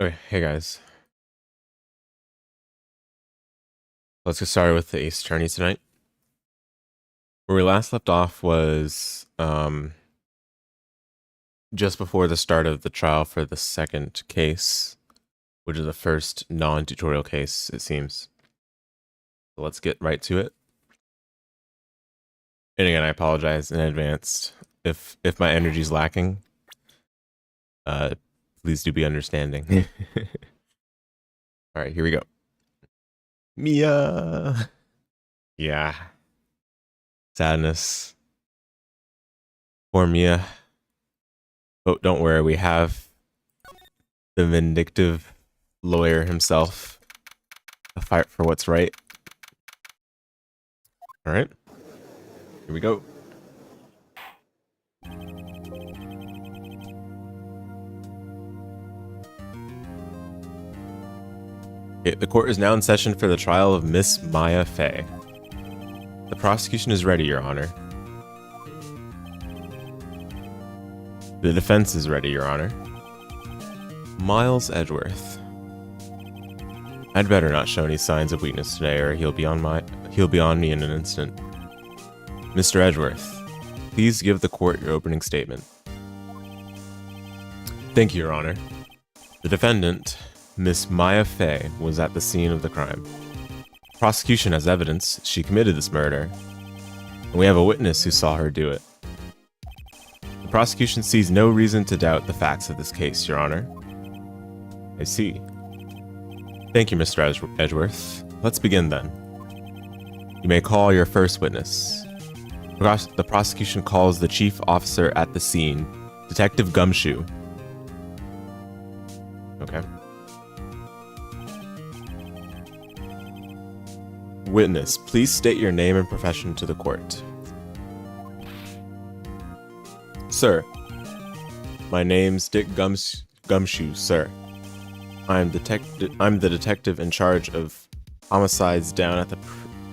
Okay, hey guys. Let's get started with the Ace Attorney tonight. Where we last left off was just before the start of the trial for the second case, which is the first non-tutorial case, it seems. So let's get right to it. And again, I apologize in advance if my energy is lacking. Please do be understanding. All right, here we go. Mia. Yeah. Sadness. Poor Mia. But don't worry, we have the vindictive lawyer himself to fight for what's right. All right, here we go. Okay, the court is now in session for the trial of Miss Maya Fey. The prosecution is ready, Your Honor. The defense is ready, Your Honor. Miles Edgeworth. I'd better not show any signs of weakness today, or he'll be on me in an instant. Mr. Edgeworth, please give the court your opening statement. Thank you, Your Honor. The defendant, Miss Maya Fey, was at the scene of the crime. Prosecution has evidence she committed this murder, and we have a witness who saw her do it. The prosecution sees no reason to doubt the facts of this case, Your Honor. I see. Thank you, Mr. Edgeworth. Let's begin then. You may call your first witness. The prosecution calls the chief officer at the scene, Detective Gumshoe. Okay. Witness, please state your name and profession to the court. Sir, my name's Dick Gumshoe, sir. I'm the detective in charge of homicides down at the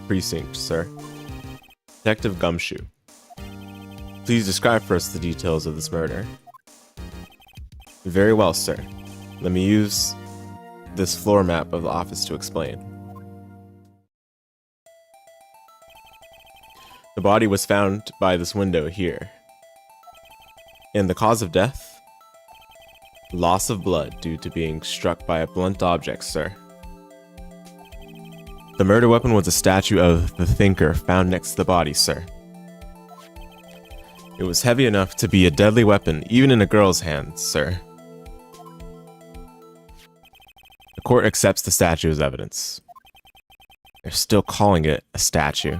precinct, sir. Detective Gumshoe. Please describe for us the details of this murder. Very well, sir. Let me use this floor map of the office to explain. The body was found by this window here. And the cause of death? Loss of blood due to being struck by a blunt object, sir. The murder weapon was a statue of the Thinker found next to the body, sir. It was heavy enough to be a deadly weapon, even in a girl's hands, sir. The court accepts the statue as evidence. They're still calling it a statue.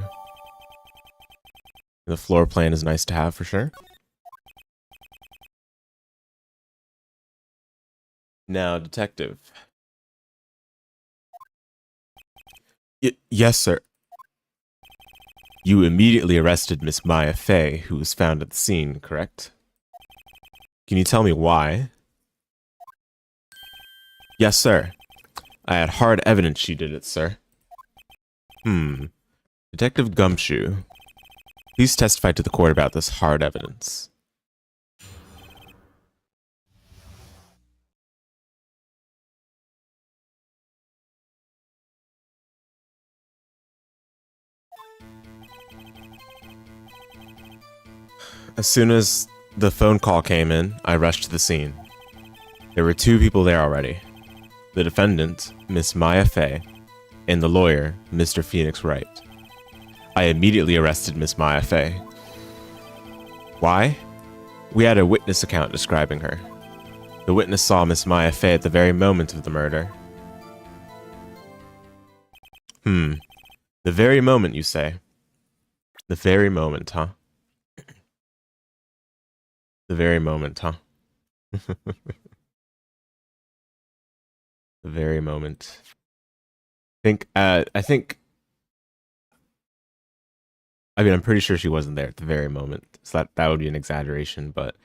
The floor plan is nice to have for sure. Now, detective. Yes, sir. You immediately arrested Miss Maya Fey, who was found at the scene, correct? Can you tell me why? Yes, sir. I had hard evidence she did it, sir. Detective Gumshoe, please testify to the court about this hard evidence. As soon as the phone call came in, I rushed to the scene. There were two people there already. The defendant, Miss Maya Fey, and the lawyer, Mr. Phoenix Wright. I immediately arrested Miss Maya Fey. Why? We had a witness account describing her. The witness saw Miss Maya Fey at the very moment of the murder. The very moment, you say? The very moment, huh? The very moment, huh? The very moment. I mean, I'm pretty sure she wasn't there at the very moment, so that would be an exaggeration. But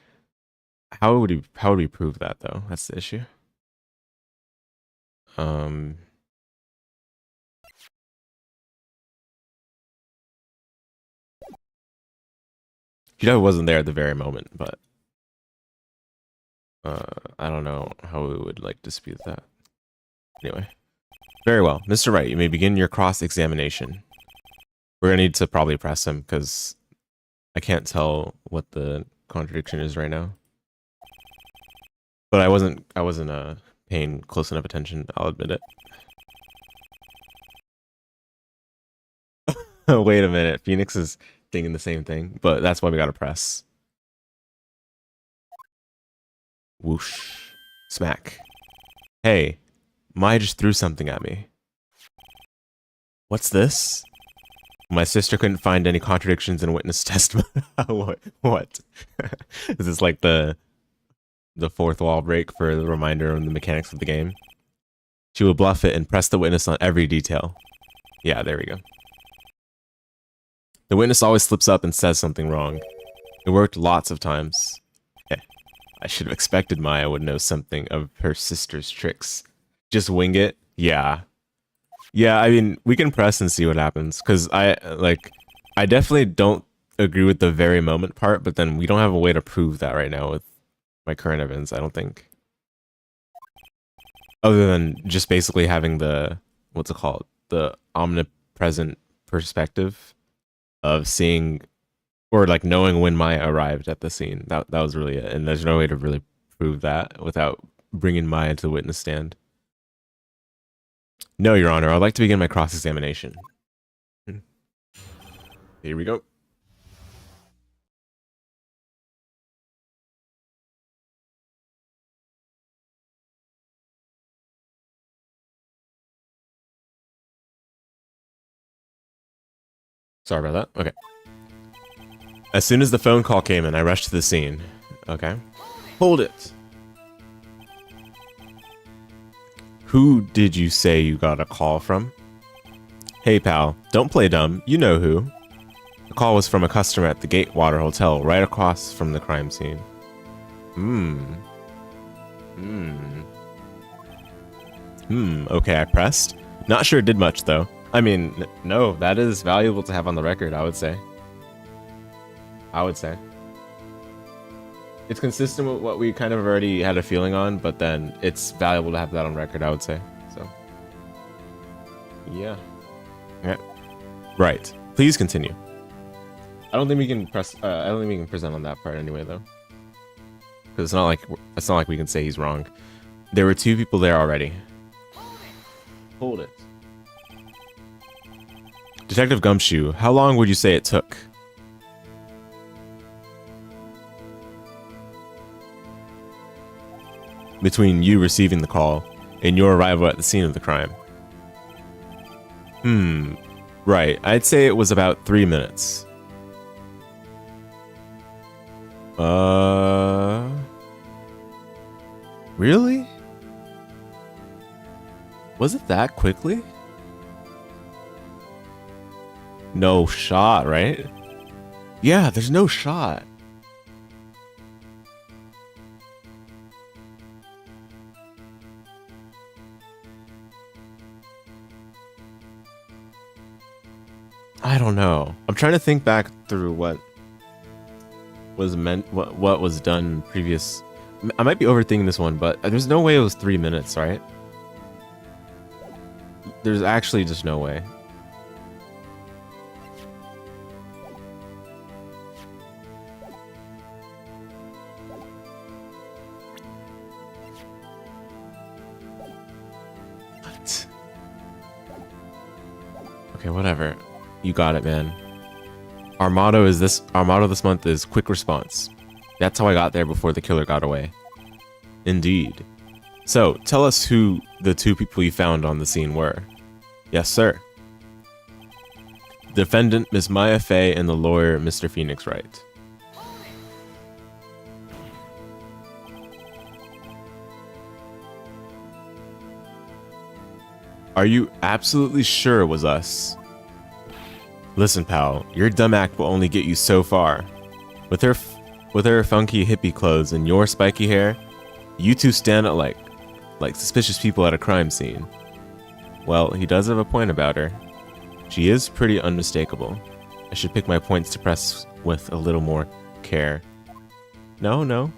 how would we prove that though? That's the issue. She wasn't there at the very moment, but I don't know how we would like dispute that. Anyway. Very well. Mr. Wright, you may begin your cross-examination. We're gonna need to probably press him, because I can't tell what the contradiction is right now. But I wasn't paying close enough attention, I'll admit it. Wait a minute, Phoenix is thinking the same thing, but that's why we gotta press. Whoosh. Smack. Hey, Maya just threw something at me. What's this? My sister couldn't find any contradictions in witness testimony. What? Is this like the fourth wall break for the reminder on the mechanics of the game? She would bluff it and press the witness on every detail. Yeah, there we go. The witness always slips up and says something wrong. It worked lots of times. I should have expected Maya would know something of her sister's tricks. Just wing it? Yeah. Yeah, I mean, we can press and see what happens. Because I definitely don't agree with the very moment part, but then we don't have a way to prove that right now with my current evidence, I don't think. Other than just basically having the, what's it called? The omnipresent perspective of seeing, or like knowing when Maya arrived at the scene. That was really it. And there's no way to really prove that without bringing Maya to the witness stand. No, Your Honor, I'd like to begin my cross-examination. Here we go. Sorry about that. Okay. As soon as the phone call came in, I rushed to the scene. Okay. Hold it. Who did you say you got a call from? Hey pal, don't play dumb, you know who. The call was from a customer at the Gatewater Hotel right across from the crime scene. Okay, I pressed. Not sure it did much though. I mean, no, that is valuable to have on the record, I would say. It's consistent with what we kind of already had a feeling on, but then it's valuable to have that on record, I would say. So, yeah. Okay. Right. Please continue. I don't think we can press. I don't think we can present on that part anyway, though, because it's not like we can say he's wrong. There were two people there already. Hold it. Detective Gumshoe, how long would you say it took? Between you receiving the call and your arrival at the scene of the crime. Right. I'd say it was about 3 minutes. Really? Was it that quickly? No shot, right? Yeah, there's no shot. I don't know. I'm trying to think back through what was meant, what was done previous. I might be overthinking this one, but there's no way it was 3 minutes, right? There's actually just no way. What? Okay, whatever. You got it, man. Our motto this month is quick response. That's how I got there before the killer got away. Indeed. So, tell us who the two people you found on the scene were. Yes, sir. Defendant, Ms. Maya Fey, and the lawyer, Mr. Phoenix Wright. Are you absolutely sure it was us? Listen, pal, your dumb act will only get you so far. With her funky hippie clothes and your spiky hair, you two stand out like suspicious people at a crime scene. Well, he does have a point about her. She is pretty unmistakable. I should pick my points to press with a little more care. No.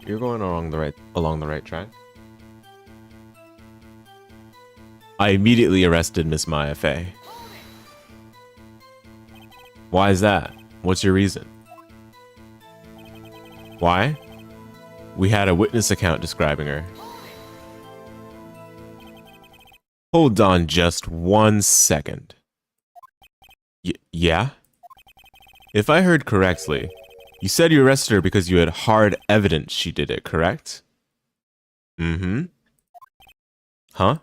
You're going along the right track. I immediately arrested Miss Maya Fey. Why is that? What's your reason? Why? We had a witness account describing her. Hold on just 1 second. Yeah? If I heard correctly, you said you arrested her because you had hard evidence she did it, correct? Mm-hmm. Huh?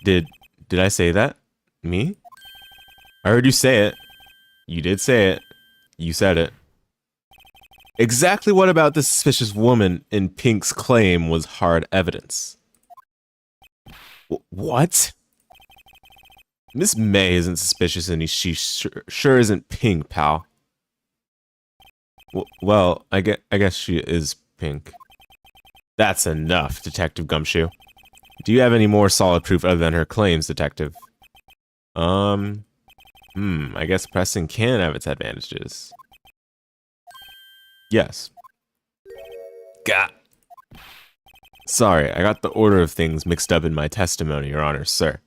Did I say that? Me? I heard you say it. You did say it. You said it. Exactly what about the suspicious woman in pink's claim was hard evidence? What? Miss May isn't suspicious and she sure isn't pink, pal. Well, I guess she is pink. That's enough, Detective Gumshoe. Do you have any more solid proof other than her claims, Detective? I guess pressing can have its advantages. Yes. Sorry, I got the order of things mixed up in my testimony, Your Honor, sir.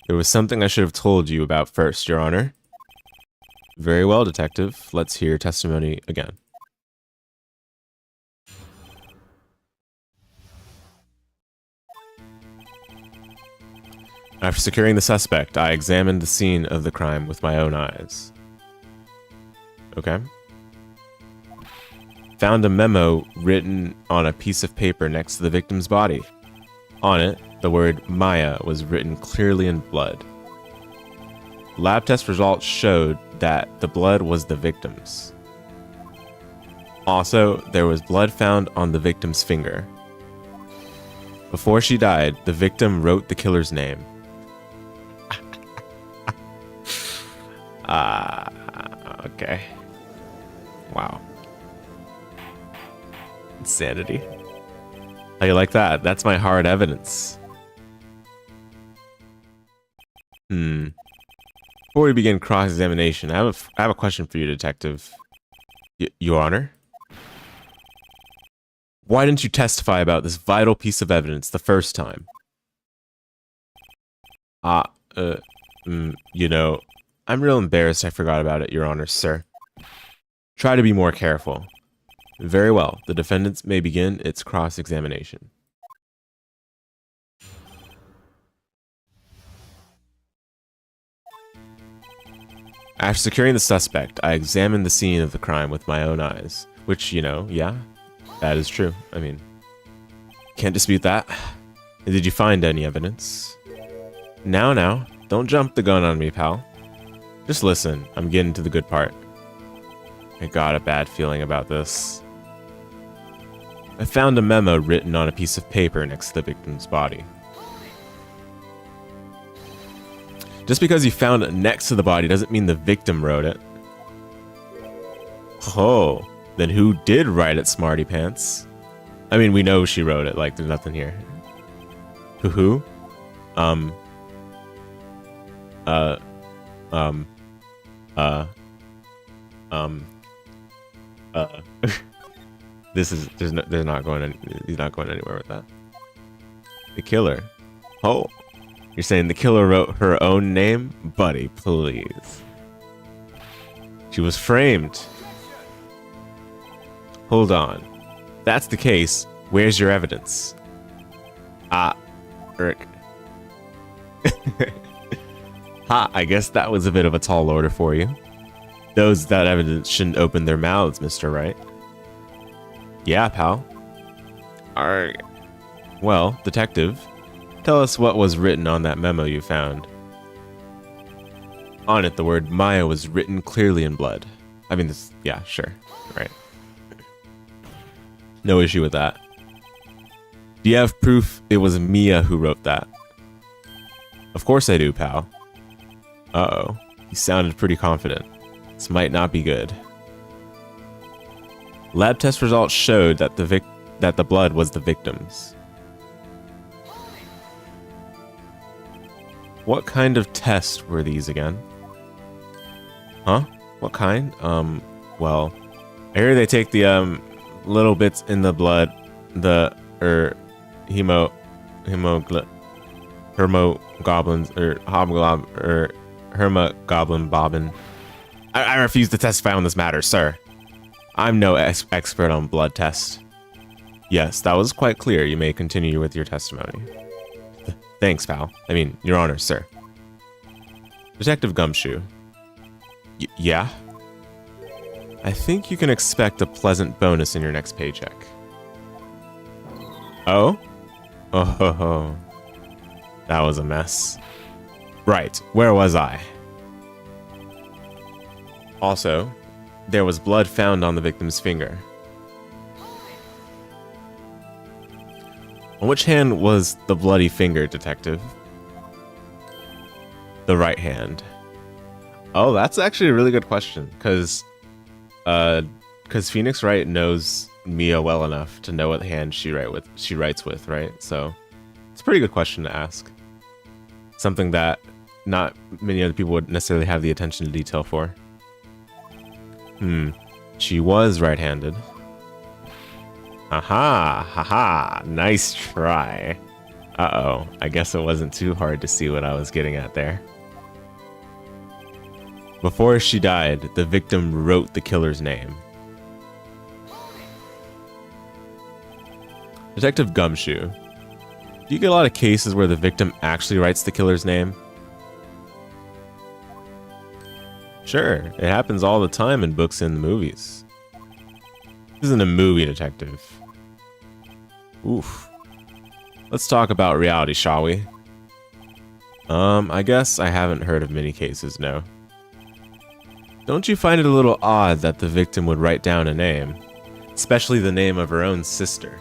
There was something I should have told you about first, Your Honor. Very well, Detective. Let's hear testimony again. After securing the suspect, I examined the scene of the crime with my own eyes. Okay. Found a memo written on a piece of paper next to the victim's body. On it, the word Maya was written clearly in blood. Lab test results showed that the blood was the victim's. Also, there was blood found on the victim's finger. Before she died, the victim wrote the killer's name. Okay. Wow. Insanity. How you like that? That's my hard evidence. Before we begin cross-examination, I have a question for you, Detective. Your Honor? Why didn't you testify about this vital piece of evidence the first time? You know, I'm real embarrassed I forgot about it, Your Honor, sir. Try to be more careful. Very well, the defendants may begin its cross-examination. After securing the suspect, I examined the scene of the crime with my own eyes. Which, you know, yeah, that is true. I mean, can't dispute that. Did you find any evidence? Now, don't jump the gun on me, pal. Just listen, I'm getting to the good part. I got a bad feeling about this. I found a memo written on a piece of paper next to the victim's body. Just because you found it next to the body doesn't mean the victim wrote it. Oh, then who did write it, Smarty Pants? I mean, we know she wrote it, like, there's nothing here. Who? He's not going anywhere with that. The killer. Oh. You're saying the killer wrote her own name? Buddy, please. She was framed. Hold on. If that's the case, where's your evidence? Eric. Ha, I guess that was a bit of a tall order for you. Those without evidence shouldn't open their mouths, Mr. Wright. Yeah, pal. Alright. Well, Detective, tell us what was written on that memo you found. On it, the word Maya was written clearly in blood. I mean, this, yeah, sure. Right. No issue with that. Do you have proof it was Mia who wrote that? Of course I do, pal. Uh-oh. You sounded pretty confident. This might not be good. Lab test results showed that the blood was the victim's. What kind of tests were these again? Huh? What kind? Well, I hear they take the little bits in the blood, the hermogoblins or hobgoblin or hermogoblin bobbin. I refuse to testify on this matter, sir. I'm no expert on blood tests. Yes, that was quite clear. You may continue with your testimony. Thanks, pal. I mean, Your Honor, sir. Detective Gumshoe. Yeah? I think you can expect a pleasant bonus in your next paycheck. Oh? Oh ho ho. That was a mess. Right, where was I? Also, there was blood found on the victim's finger. On which hand was the bloody finger, Detective? The right hand. Oh, that's actually a really good question, because Phoenix Wright knows Mia well enough to know what hand she writes with, right? So it's a pretty good question to ask. Something that not many other people would necessarily have the attention to detail for. She was right-handed. Aha! Haha! Nice try. Uh-oh. I guess it wasn't too hard to see what I was getting at there. Before she died, the victim wrote the killer's name. Detective Gumshoe. Do you get a lot of cases where the victim actually writes the killer's name? Sure, it happens all the time in books and movies. This isn't a movie, Detective. Oof. Let's talk about reality, shall we? I guess I haven't heard of many cases, no. Don't you find it a little odd that the victim would write down a name? Especially the name of her own sister.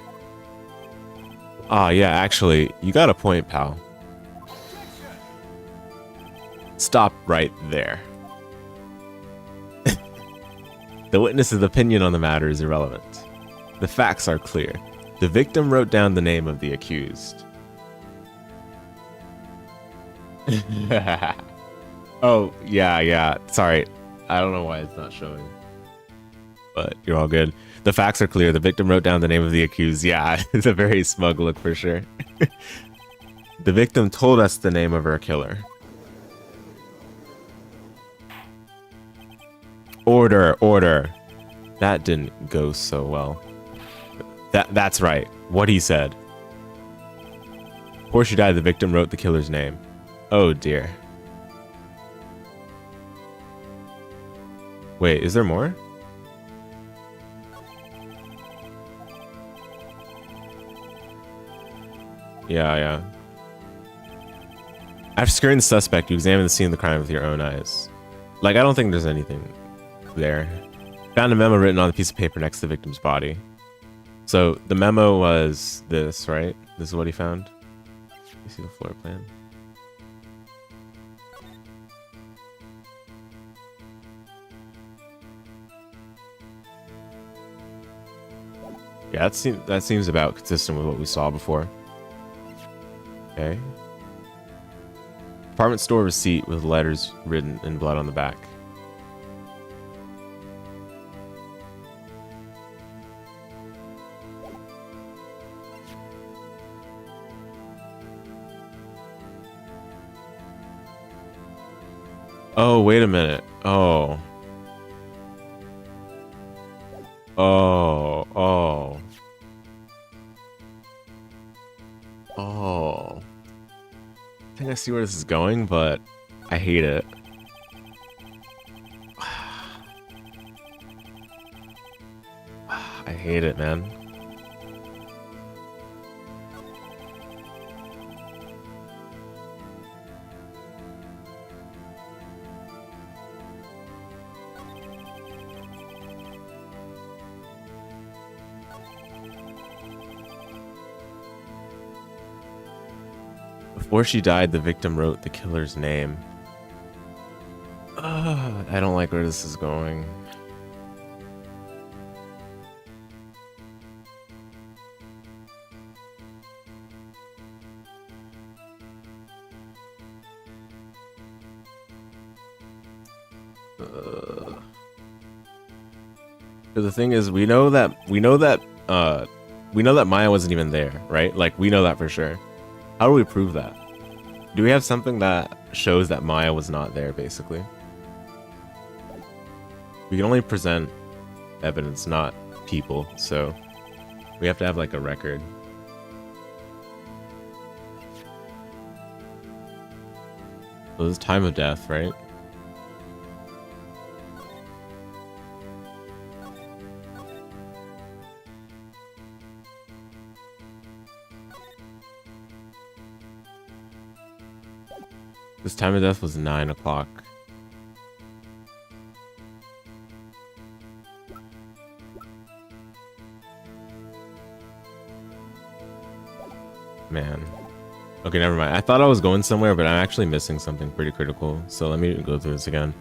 Ah, yeah, actually, you got a point, pal. Stop right there. The witness's opinion on the matter is irrelevant. The facts are clear. The victim wrote down the name of the accused. Oh, yeah. Sorry. I don't know why it's not showing. But you're all good. The facts are clear. The victim wrote down the name of the accused. Yeah, it's a very smug look for sure. The victim told us the name of her killer. Order. That didn't go so well. That's right. What he said. Before she died, the victim wrote the killer's name. Oh dear. Wait, is there more? Yeah. After securing the suspect, you examine the scene of the crime with your own eyes. Like, I don't think there's anything there. Found a memo written on a piece of paper next to the victim's body. So the memo was this, right? This is what he found. You see the floor plan? Yeah, that seems about consistent with what we saw before. Okay. Department store receipt with letters written in blood on the back. Oh, wait a minute. Oh. I think I see where this is going, but I hate it. I hate it, man. Before she died, the victim wrote the killer's name. I don't like where this is going. The thing is, we know that Maya wasn't even there, right? Like, we know that for sure. How do we prove that? Do we have something that shows that Maya was not there, basically? We can only present evidence, not people, so we have to have like a record. So this is time of death, right? This time of death was 9 o'clock. Man. Okay, never mind. I thought I was going somewhere, but I'm actually missing something pretty critical. So let me go through this again.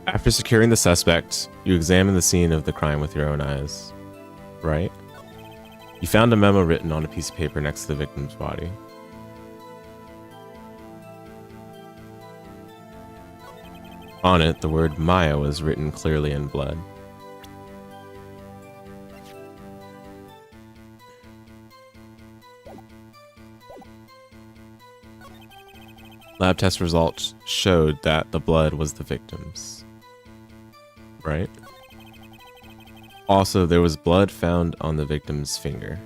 After securing the suspect, you examine the scene of the crime with your own eyes. Right? You found a memo written on a piece of paper next to the victim's body. On it, the word Maya was written clearly in blood. Lab test results showed that the blood was the victim's. Right? Also, there was blood found on the victim's finger.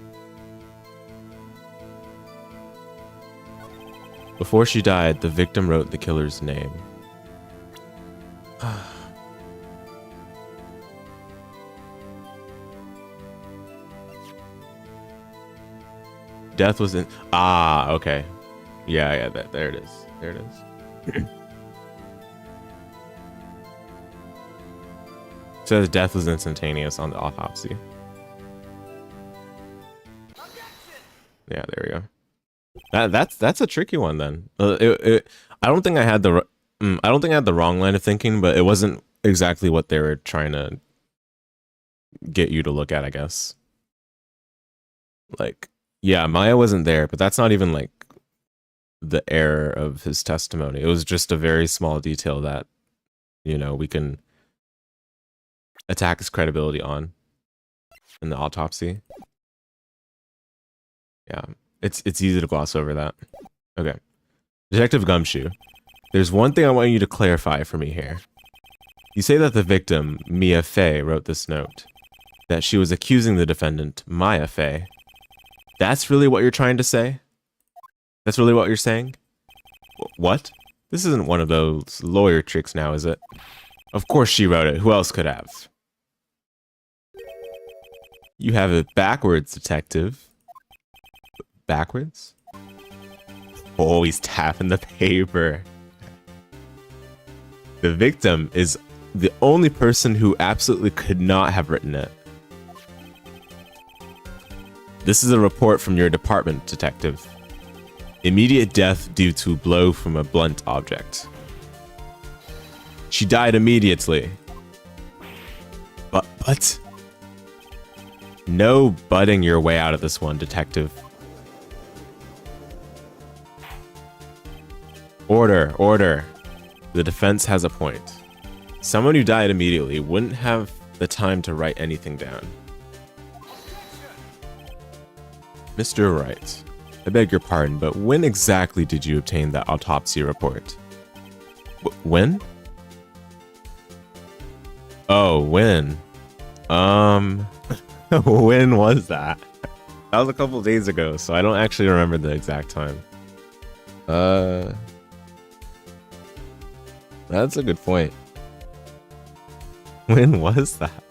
Before she died, the victim wrote the killer's name. Death was in... Ah, okay. Yeah, there it is. There it is. Says death was instantaneous on the autopsy. Yeah, there we go. That's a tricky one then. I don't think I had the wrong line of thinking, but it wasn't exactly what they were trying to get you to look at, I guess. Like, yeah, Maya wasn't there, but that's not even like the error of his testimony. It was just a very small detail that, you know, we can attack his credibility on in the autopsy. Yeah, it's easy to gloss over that. Okay. Detective Gumshoe, there's one thing I want you to clarify for me here. You say that the victim, Mia Fey, wrote this note, that she was accusing the defendant, Maya Fey. That's really what you're trying to say? That's really what you're saying? What? This isn't one of those lawyer tricks now, is it? Of course she wrote it. Who else could have? You have it backwards, detective. Backwards? Oh, he's tapping the paper. The victim is the only person who absolutely could not have written it. This is a report from your department, detective. Immediate death due to blow from a blunt object. She died immediately. But? No butting your way out of this one, detective. Order. The defense has a point. Someone who died immediately wouldn't have the time to write anything down. Mr. Wright, I beg your pardon, but when exactly did you obtain that autopsy report? When? Oh, when? When was that? That was a couple days ago, so I don't actually remember the exact time. That's a good point. When was that?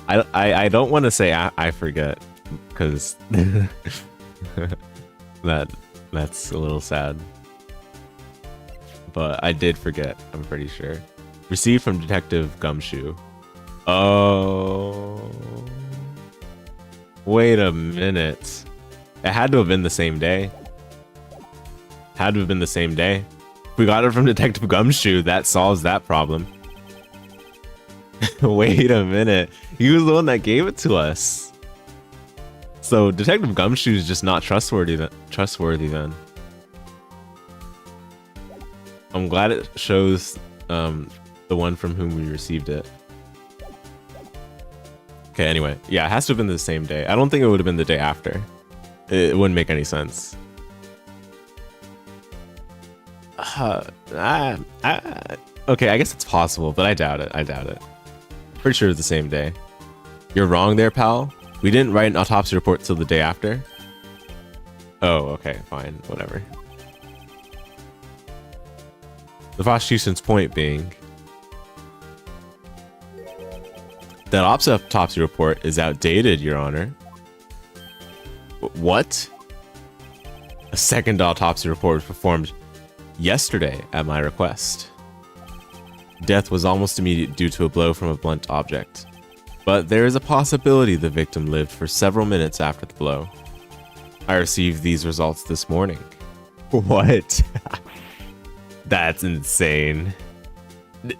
I don't want to say I forget, because that's a little sad. But I did forget, I'm pretty sure. Received from Detective Gumshoe. Oh. Wait a minute. It had to have been the same day. Had to have been the same day. If we got it from Detective Gumshoe, that solves that problem. Wait a minute. He was the one that gave it to us. So Detective Gumshoe is just not trustworthy then. I'm glad it shows the one from whom we received it. Okay, anyway. Yeah, it has to have been the same day. I don't think it would have been the day after. It wouldn't make any sense. Okay, I guess it's possible, but I doubt it. I doubt it. Pretty sure it's the same day. You're wrong there, pal. We didn't write an autopsy report till the day after. Oh, okay, fine, whatever. The prosecution's point being that autopsy report is outdated, Your Honor. What? A second autopsy report was performed yesterday at my request. Death was almost immediate due to a blow from a blunt object, but there is a possibility the victim lived for several minutes after the blow. I received these results this morning. What? That's insane.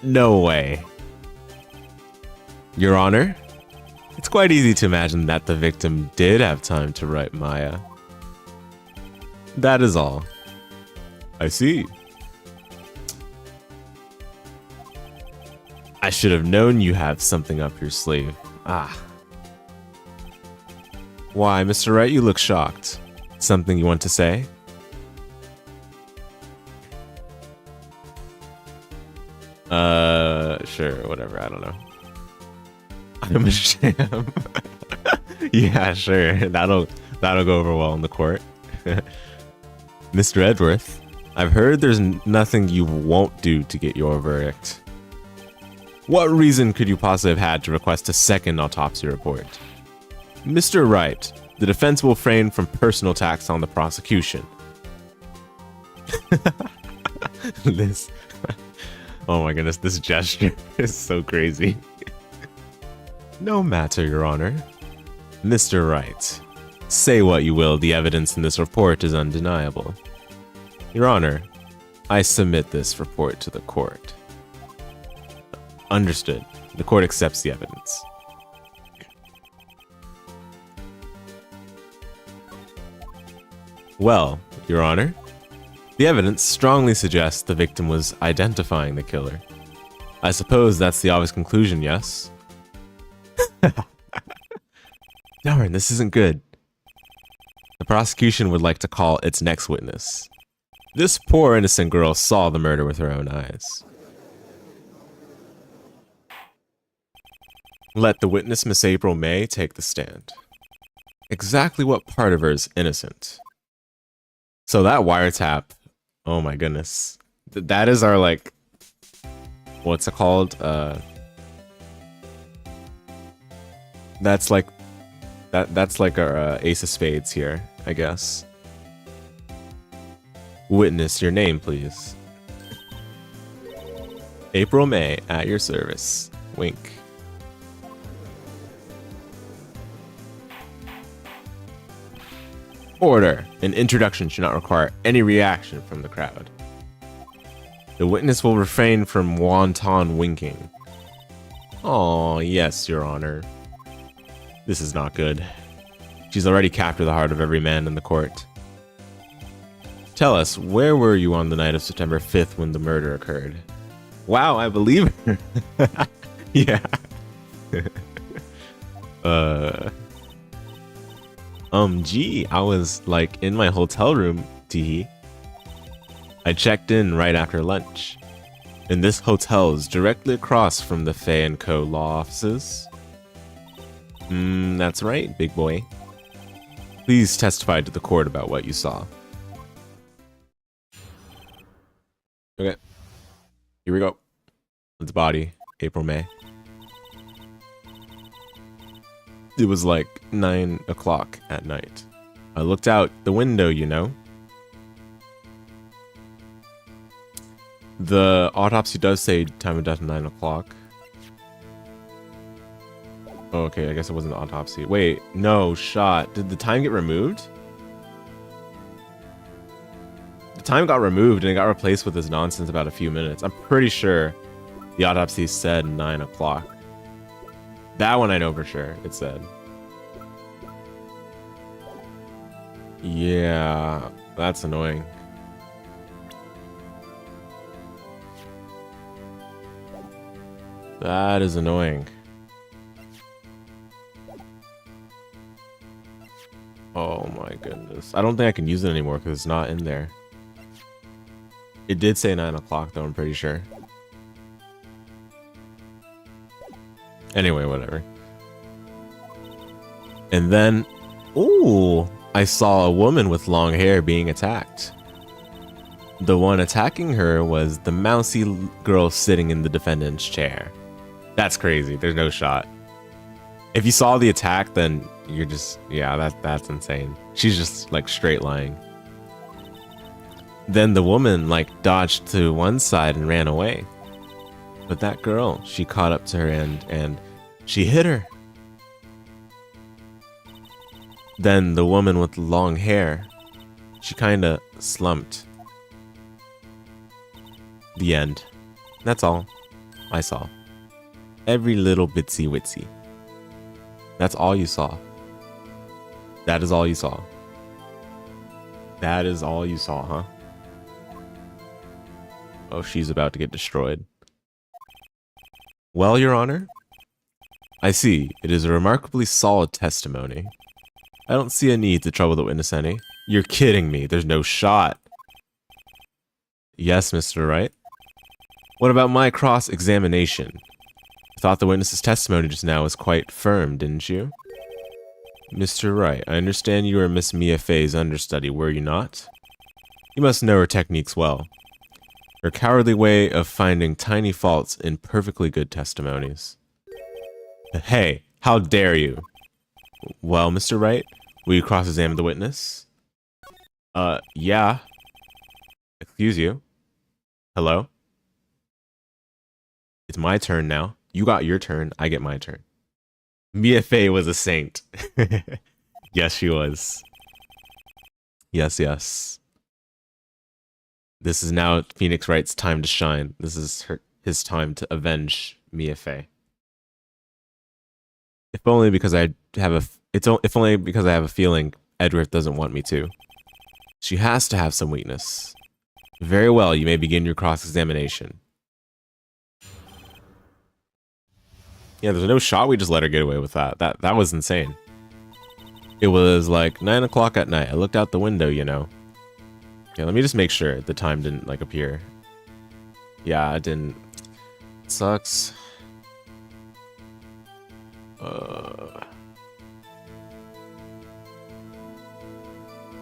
No way. Your Honor, it's quite easy to imagine that the victim did have time to write Maya. That is all. I see. I should have known you have something up your sleeve. Ah. Why, Mr. Wright, you look shocked. Something you want to say? Sure, whatever, I don't know. I'm a sham. Yeah, sure. That'll go over well in the court. Mr. Edworth, I've heard there's nothing you won't do to get your verdict. What reason could you possibly have had to request a second autopsy report? Mr. Wright, the defense will refrain from personal attacks on the prosecution. This... Oh my goodness, this gesture is so crazy. No matter, Your Honor. Mr. Wright, say what you will, the evidence in this report is undeniable. Your Honor, I submit this report to the court. Understood. The court accepts the evidence. Well, Your Honor, the evidence strongly suggests the victim was identifying the killer. I suppose that's the obvious conclusion, yes? Darn, this isn't good. The prosecution would like to call its next witness. This poor innocent girl saw the murder with her own eyes. Let the witness, Miss April May, take the stand. Exactly what part of her is innocent? So that wiretap, oh my goodness. That is our, like, what's it called? That's like our ace of spades here, I guess. Witness, your name, please. April May, at your service. Wink. Order. An introduction should not require any reaction from the crowd. The witness will refrain from wanton winking. Oh, yes, Your Honor. This is not good. She's already captured the heart of every man in the court. Tell us, where were you on the night of September 5th when the murder occurred? Wow, I believe her. Yeah. Gee, I was, like, in my hotel room, teehee. I checked in right after lunch. And this hotel is directly across from the Fay & Co. law offices. That's right, big boy. Please testify to the court about what you saw. Okay. Here we go. It's body, April May. It was like 9 o'clock at night. I looked out the window, you know. The autopsy does say time of death 9 o'clock. Oh, okay, I guess it wasn't an autopsy. Wait, no, shot. Did the time get removed? The time got removed and it got replaced with this nonsense about a few minutes. I'm pretty sure the autopsy said 9 o'clock. That one I know for sure, it said. Yeah, that's annoying. That is annoying. Oh my goodness. I don't think I can use it anymore because it's not in there. It did say 9 o'clock though, I'm pretty sure. Anyway, whatever. And then, ooh, I saw a woman with long hair being attacked. The one attacking her was the mousy girl sitting in the defendant's chair. That's crazy. There's no shot. If you saw the attack, then you're just, yeah, that's insane. She's just like straight lying. Then the woman like dodged to one side and ran away. But that girl, she caught up to her and she hit her. Then the woman with long hair, she kind of slumped. The end. That's all I saw. Every little bitsy witsy. That's all you saw. That is all you saw. That is all you saw, huh? Oh, she's about to get destroyed. Well, Your Honor, I see. It is a remarkably solid testimony. I don't see a need to trouble the witness any. You're kidding me. There's no shot. Yes, Mr. Wright. What about my cross-examination? I thought the witness's testimony just now was quite firm, didn't you? Mr. Wright, I understand you were Miss Mia Fey's understudy, were you not? You must know her techniques well. Her cowardly way of finding tiny faults in perfectly good testimonies. Hey, how dare you? Well, Mr. Wright, will you cross-examine the witness? Yeah. Excuse you. Hello? It's my turn now. You got your turn, I get my turn. Mia Fey was a saint. Yes, she was. Yes, yes. This is now Phoenix Wright's time to shine. This is his time to avenge Mia Fey. If only because I have a feeling Edward doesn't want me to. She has to have some weakness. Very well, you may begin your cross-examination. Yeah, there's no shot we just let her get away with that. That was insane. It was like 9 o'clock at night. I looked out the window, you know. Okay, let me just make sure the time didn't like appear. Yeah, it didn't. It sucks.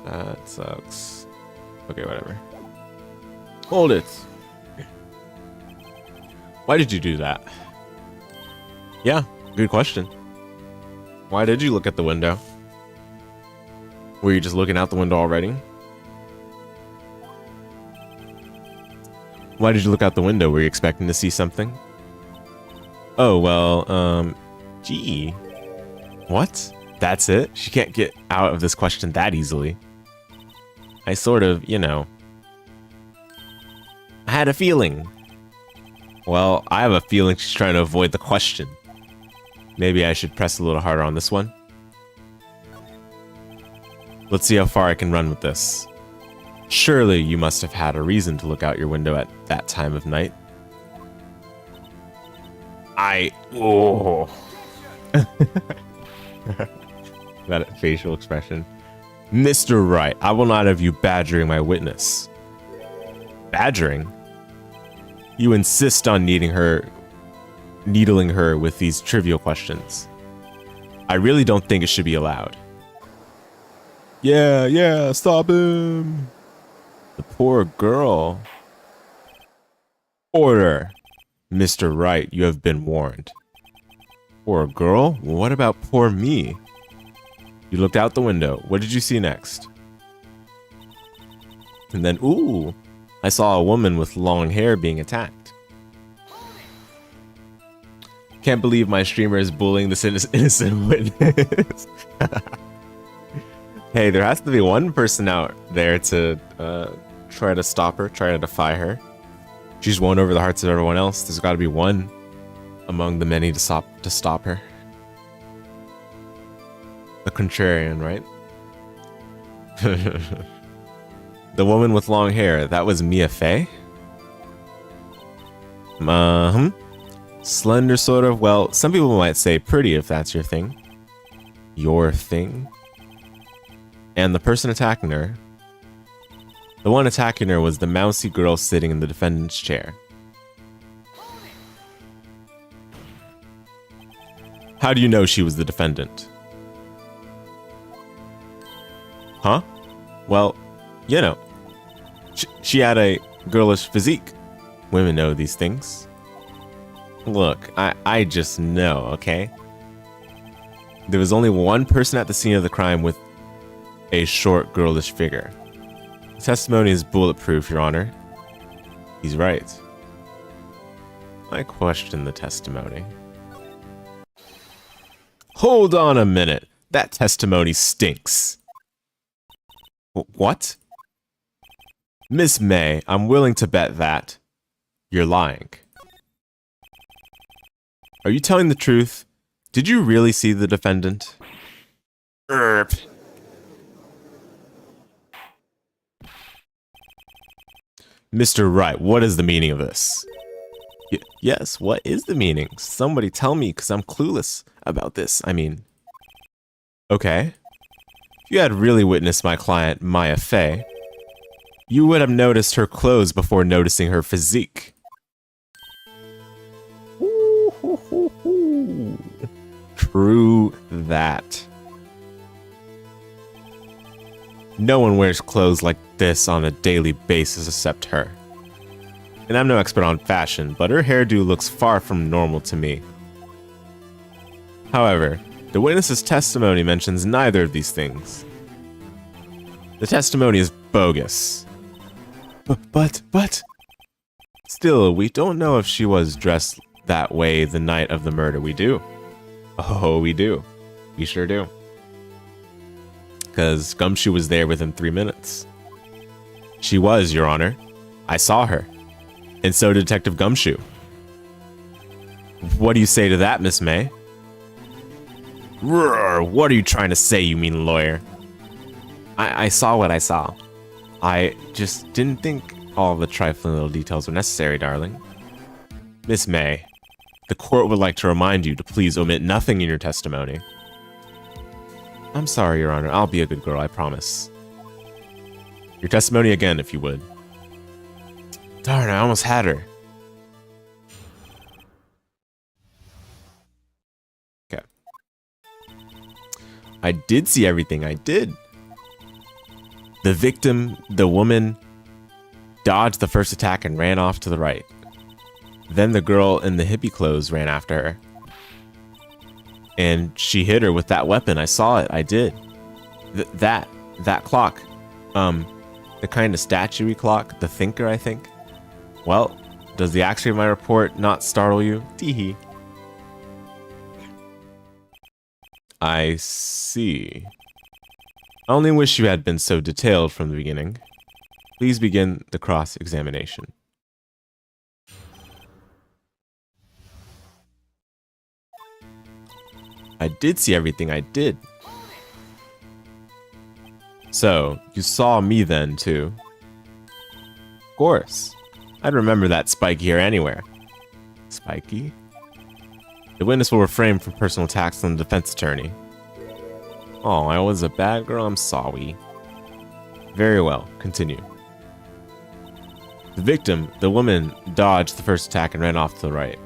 That sucks. Okay, whatever. Hold it. Why did you do that? Yeah, good question. Why did you look at the window? Were you just looking out the window already? Why did you look out the window? Were you expecting to see something? Oh, well, gee. What? That's it? She can't get out of this question that easily. I sort of, you know. I had a feeling. Well, I have a feeling she's trying to avoid the question. Maybe I should press a little harder on this one. Let's see how far I can run with this. Surely you must have had a reason to look out your window at that time of night. Oh. That facial expression. Mr. Wright, I will not have you badgering my witness. Badgering? You insist on needling her with these trivial questions. I really don't think it should be allowed. Yeah, stop him. The poor girl. Order. Mr. Wright, you have been warned. Poor girl? What about poor me? You looked out the window. What did you see next? And then, ooh, I saw a woman with long hair being attacked. Can't believe my streamer is bullying this innocent witness. Hey, there has to be one person out there to try to stop her, try to defy her. She's won over the hearts of everyone else. There's got to be one among the many to stop her. The contrarian, right? The woman with long hair, that was Mia Fey? Slender, sort of. Well, some people might say pretty if that's your thing. Your thing? And the person attacking her... The one attacking her was the mousy girl sitting in the defendant's chair. How do you know she was the defendant? Huh? Well, you know, she had a girlish physique. Women know these things. Look, I just know, okay? There was only one person at the scene of the crime with a short, girlish figure. The testimony is bulletproof, Your Honor. He's right. I question the testimony. Hold on a minute. That testimony stinks. What? Miss May, I'm willing to bet that you're lying. Are you telling the truth? Did you really see the defendant? Mr. Wright, what is the meaning of this? Yes, what is the meaning? Somebody tell me, because I'm clueless about this. I mean... Okay. If you had really witnessed my client, Maya Fey, you would have noticed her clothes before noticing her physique. True that. No one wears clothes like this on a daily basis except her. And I'm no expert on fashion, but her hairdo looks far from normal to me. However, the witness's testimony mentions neither of these things. The testimony is bogus. But... Still, we don't know if she was dressed that way the night of the murder. We do. Oh, we do. We sure do. Because Gumshoe was there within 3 minutes. She was, Your Honor. I saw her. And so did Detective Gumshoe. What do you say to that, Miss May? Roar, what are you trying to say, you mean lawyer? I saw what I saw. I just didn't think all the trifling little details were necessary, darling. Miss May, the court would like to remind you to please omit nothing in your testimony. I'm sorry, Your Honor. I'll be a good girl, I promise. Your testimony again, if you would. Darn, I almost had her. Okay. I did see everything. I did. The victim, the woman, dodged the first attack and ran off to the right. Then the girl in the hippie clothes ran after her. And she hit her with that weapon. I saw it. I did. That clock. The kind of statue-y clock. The Thinker, I think. Well, does the accuracy of my report not startle you? Teehee. I see. I only wish you had been so detailed from the beginning. Please begin the cross-examination. I did see everything. I did. So, you saw me then, too? Of course. I'd remember that Spiky here anywhere. Spiky? The witness will refrain from personal attacks on the defense attorney. Oh, I was a bad girl. I'm sorry. Very well. Continue. The victim, the woman, dodged the first attack and ran off to the right.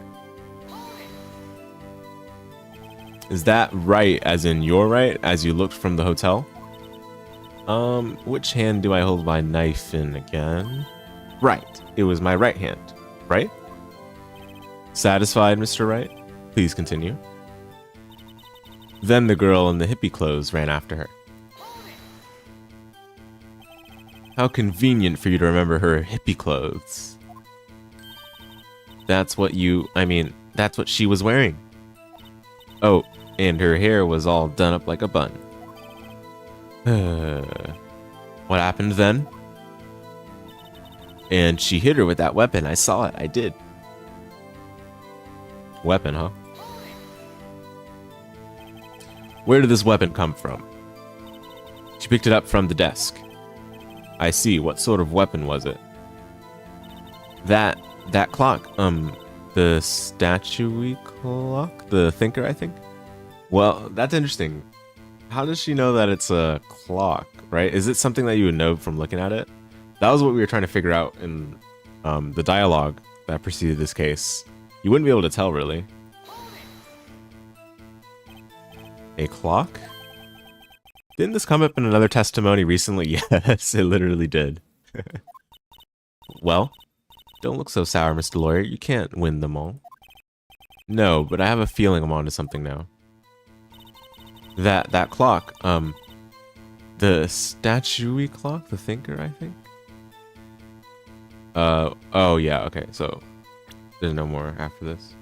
Is that right as in your right as you looked from the hotel? Which hand do I hold my knife in again? Right. It was my right hand, right? Satisfied, Mr. Wright? Please continue. Then the girl in the hippie clothes ran after her. How convenient for you to remember her hippie clothes. That's what that's what she was wearing. Oh, and her hair was all done up like a bun. What happened then? And she hit her with that weapon. I saw it. I did. Weapon, huh? Where did this weapon come from? She picked it up from the desk. I see. What sort of weapon was it? That clock. The statue-y clock? The Thinker, I think? Well, that's interesting. How does she know that it's a clock, right? Is it something that you would know from looking at it? That was what we were trying to figure out in the dialogue that preceded this case. You wouldn't be able to tell, really. A clock? Didn't this come up in another testimony recently? Yes, it literally did. Well, don't look so sour, Mr. Lawyer. You can't win them all. No, but I have a feeling I'm onto something now. That clock, the statue-y clock, the thinker, I think? Oh yeah, okay, so there's no more after this.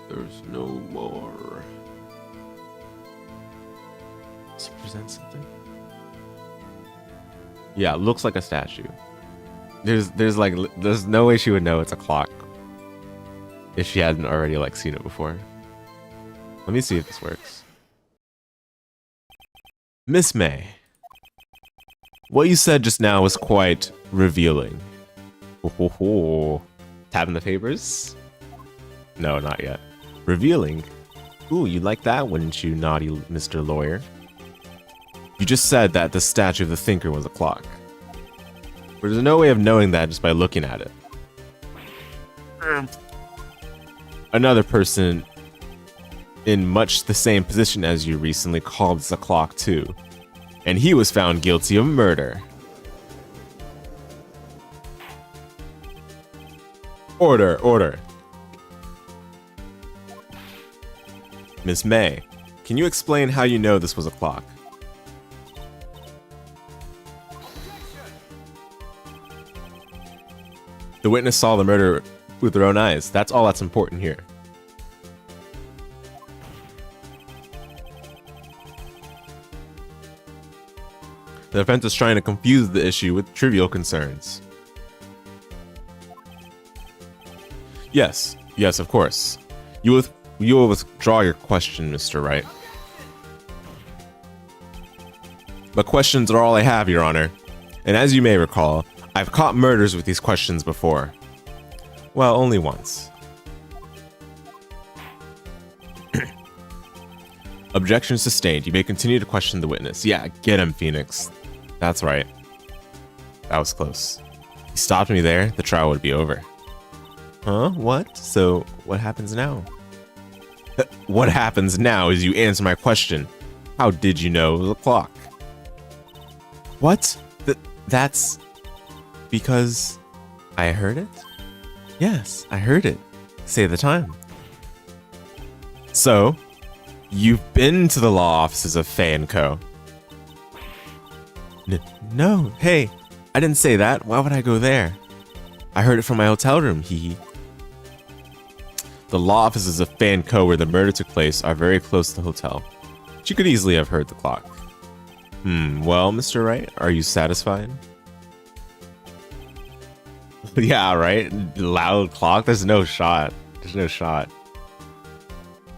There's no more. Let's present something. Yeah, looks like a statue. There's no way she would know it's a clock if she hadn't already like seen it before. Let me see if this works. Miss May, what you said just now was quite revealing. Tapping the papers? No, not yet. Revealing? Ooh, you like that, wouldn't you, naughty Mr. Lawyer? You just said that the statue of the thinker was a clock. But there's no way of knowing that just by looking at it. Another person in much the same position as you recently called this a clock too. And he was found guilty of murder. Order, order. Miss May, can you explain how you know this was a clock? The witness saw the murder with their own eyes. That's all that's important here. The defense is trying to confuse the issue with trivial concerns. Yes, of course. You will withdraw your question, Mr. Wright. But questions are all I have, Your Honor. And as you may recall, I've caught murders with these questions before. Well, only once. Objection sustained. You may continue to question the witness. Yeah, get him, Phoenix. That's right. That was close. If you stopped me there, the trial would be over. Huh? What? So, what happens now? What happens now is you answer my question. How did you know it was a clock? What? That's... because... I heard it? Yes, I heard it. Say the time. So, you've been to the law offices of Faye & Co. No, hey, I didn't say that. Why would I go there? I heard it from my hotel room, hee hee. The law offices of Faye & Co. where the murder took place are very close to the hotel. She could easily have heard the clock. Well, Mr. Wright, are you satisfied? Yeah, right? Loud clock? There's no shot. There's no shot.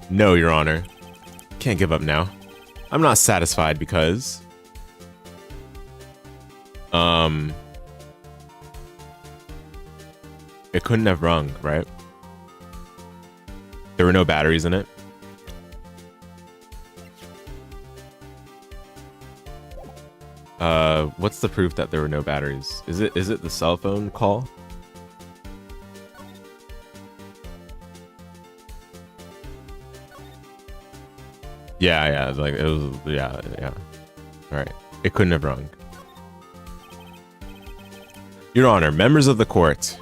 No, Your Honor. Can't give up now. I'm not satisfied because... it couldn't have rung, right? There were no batteries in it. What's the proof that there were no batteries? Is it the cell phone call? Yeah, like it was, yeah. All right, it couldn't have rung. Your Honor, members of the court,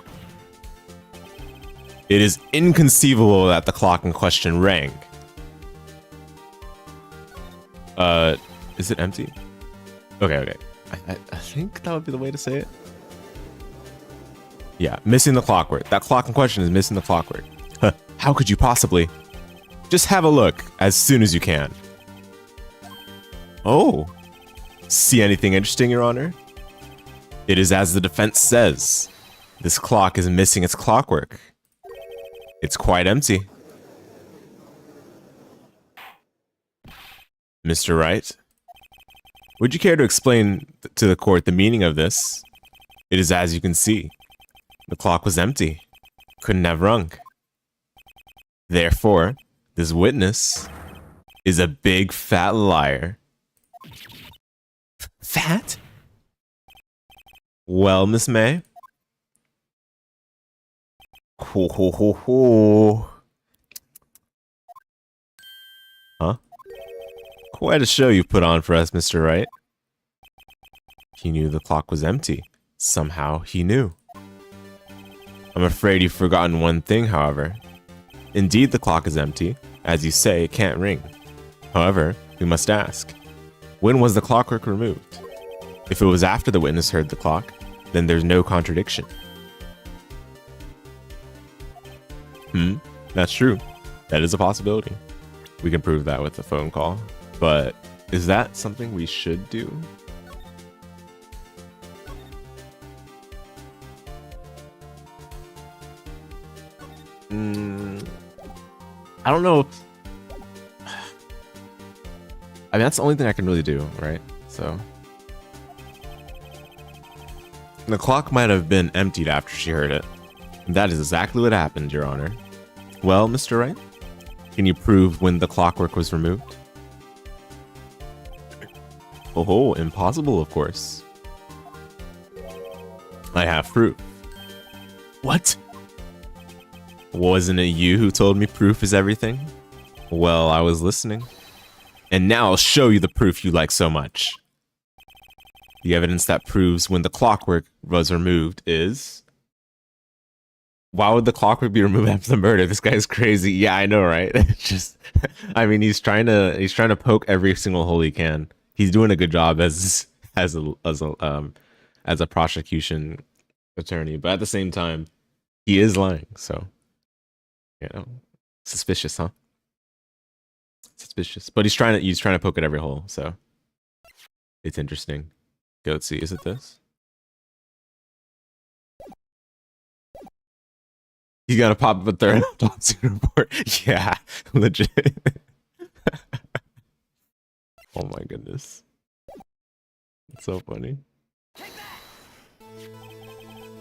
it is inconceivable that the clock in question rang. Is it empty? Okay. I think that would be the way to say it. Yeah, missing the clockwork. That clock in question is missing the clockwork. How could you possibly? Just have a look as soon as you can. Oh, see anything interesting, Your Honor? It is as the defense says. This clock is missing its clockwork. It's quite empty. Mr. Wright, would you care to explain to the court the meaning of this? It is as you can see. The clock was empty. Couldn't have rung. Therefore, this witness is a big fat liar. Fat? Well, Miss May. Ho ho ho ho. Huh? Quite a show you put on for us, Mr. Wright. He knew the clock was empty. Somehow he knew. I'm afraid you've forgotten one thing, however. Indeed, the clock is empty. As you say, it can't ring. However, we must ask, when was the clockwork removed? If it was after the witness heard the clock, then there's no contradiction. That's true. That is a possibility. We can prove that with a phone call. But is that something we should do? I don't know. I mean, that's the only thing I can really do, right? So the clock might have been emptied after she heard it. And that is exactly what happened, Your Honor. Well, Mr. Wright, can you prove when the clockwork was removed? Oh, impossible, of course. I have proof. What? Wasn't it you who told me proof is everything? Well, I was listening. And now I'll show you the proof you like so much. The evidence that proves when the clockwork was removed is... Why would the clockwork be removed after the murder? This guy's crazy. Yeah, I know, right? Just, I mean, he's trying to poke every single hole he can. He's doing a good job as a prosecution attorney, but at the same time, he is lying. So, you know, suspicious, huh? Suspicious. But he's trying to poke at every hole. So, it's interesting. Go, let's see. Is it this? You gotta pop up a third autopsy report. Yeah, legit. Oh my goodness. It's so funny.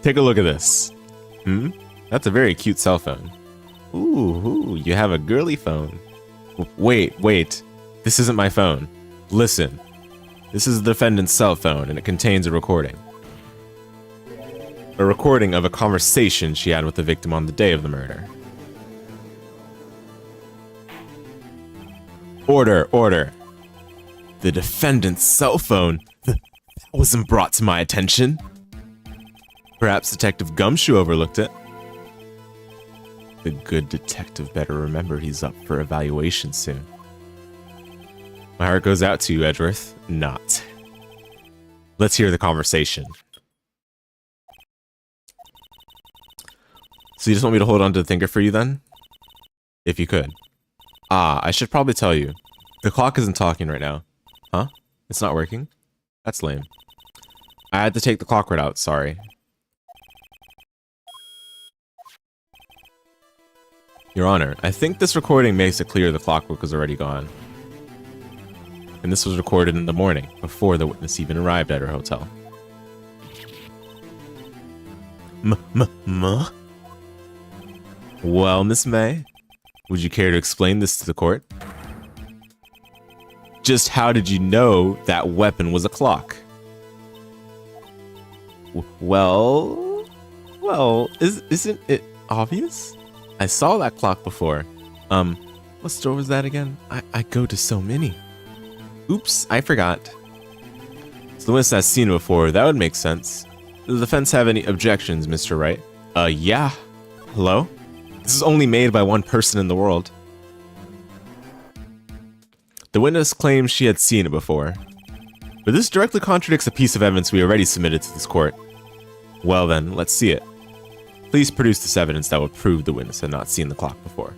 Take a look at this. That's a very cute cell phone. Ooh, you have a girly phone. Wait. This isn't my phone. Listen. This is the defendant's cell phone, and it contains a recording. A recording of a conversation she had with the victim on the day of the murder. Order. The defendant's cell phone? That wasn't brought to my attention. Perhaps Detective Gumshoe overlooked it. The good detective better remember he's up for evaluation soon. My heart goes out to you, Edgeworth. Not. Let's hear the conversation. So you just want me to hold on to the thinker for you then? If you could. I should probably tell you. The clock isn't talking right now. Huh? It's not working? That's lame. I had to take the clock right out, sorry. Your Honor, I think this recording makes it clear the clockwork was already gone. And this was recorded in the morning, before the witness even arrived at her hotel. Well, Miss May, would you care to explain this to the court? Just how did you know that weapon was a clock? Well, isn't it obvious? I saw that clock before. What store was that again? I go to so many. Oops, I forgot. So the witness has seen it before, that would make sense. Does the defense have any objections, Mr. Wright? Yeah. Hello? This is only made by one person in the world. The witness claims she had seen it before. But this directly contradicts a piece of evidence we already submitted to this court. Well then, let's see it. Please produce this evidence that would prove the witness had not seen the clock before.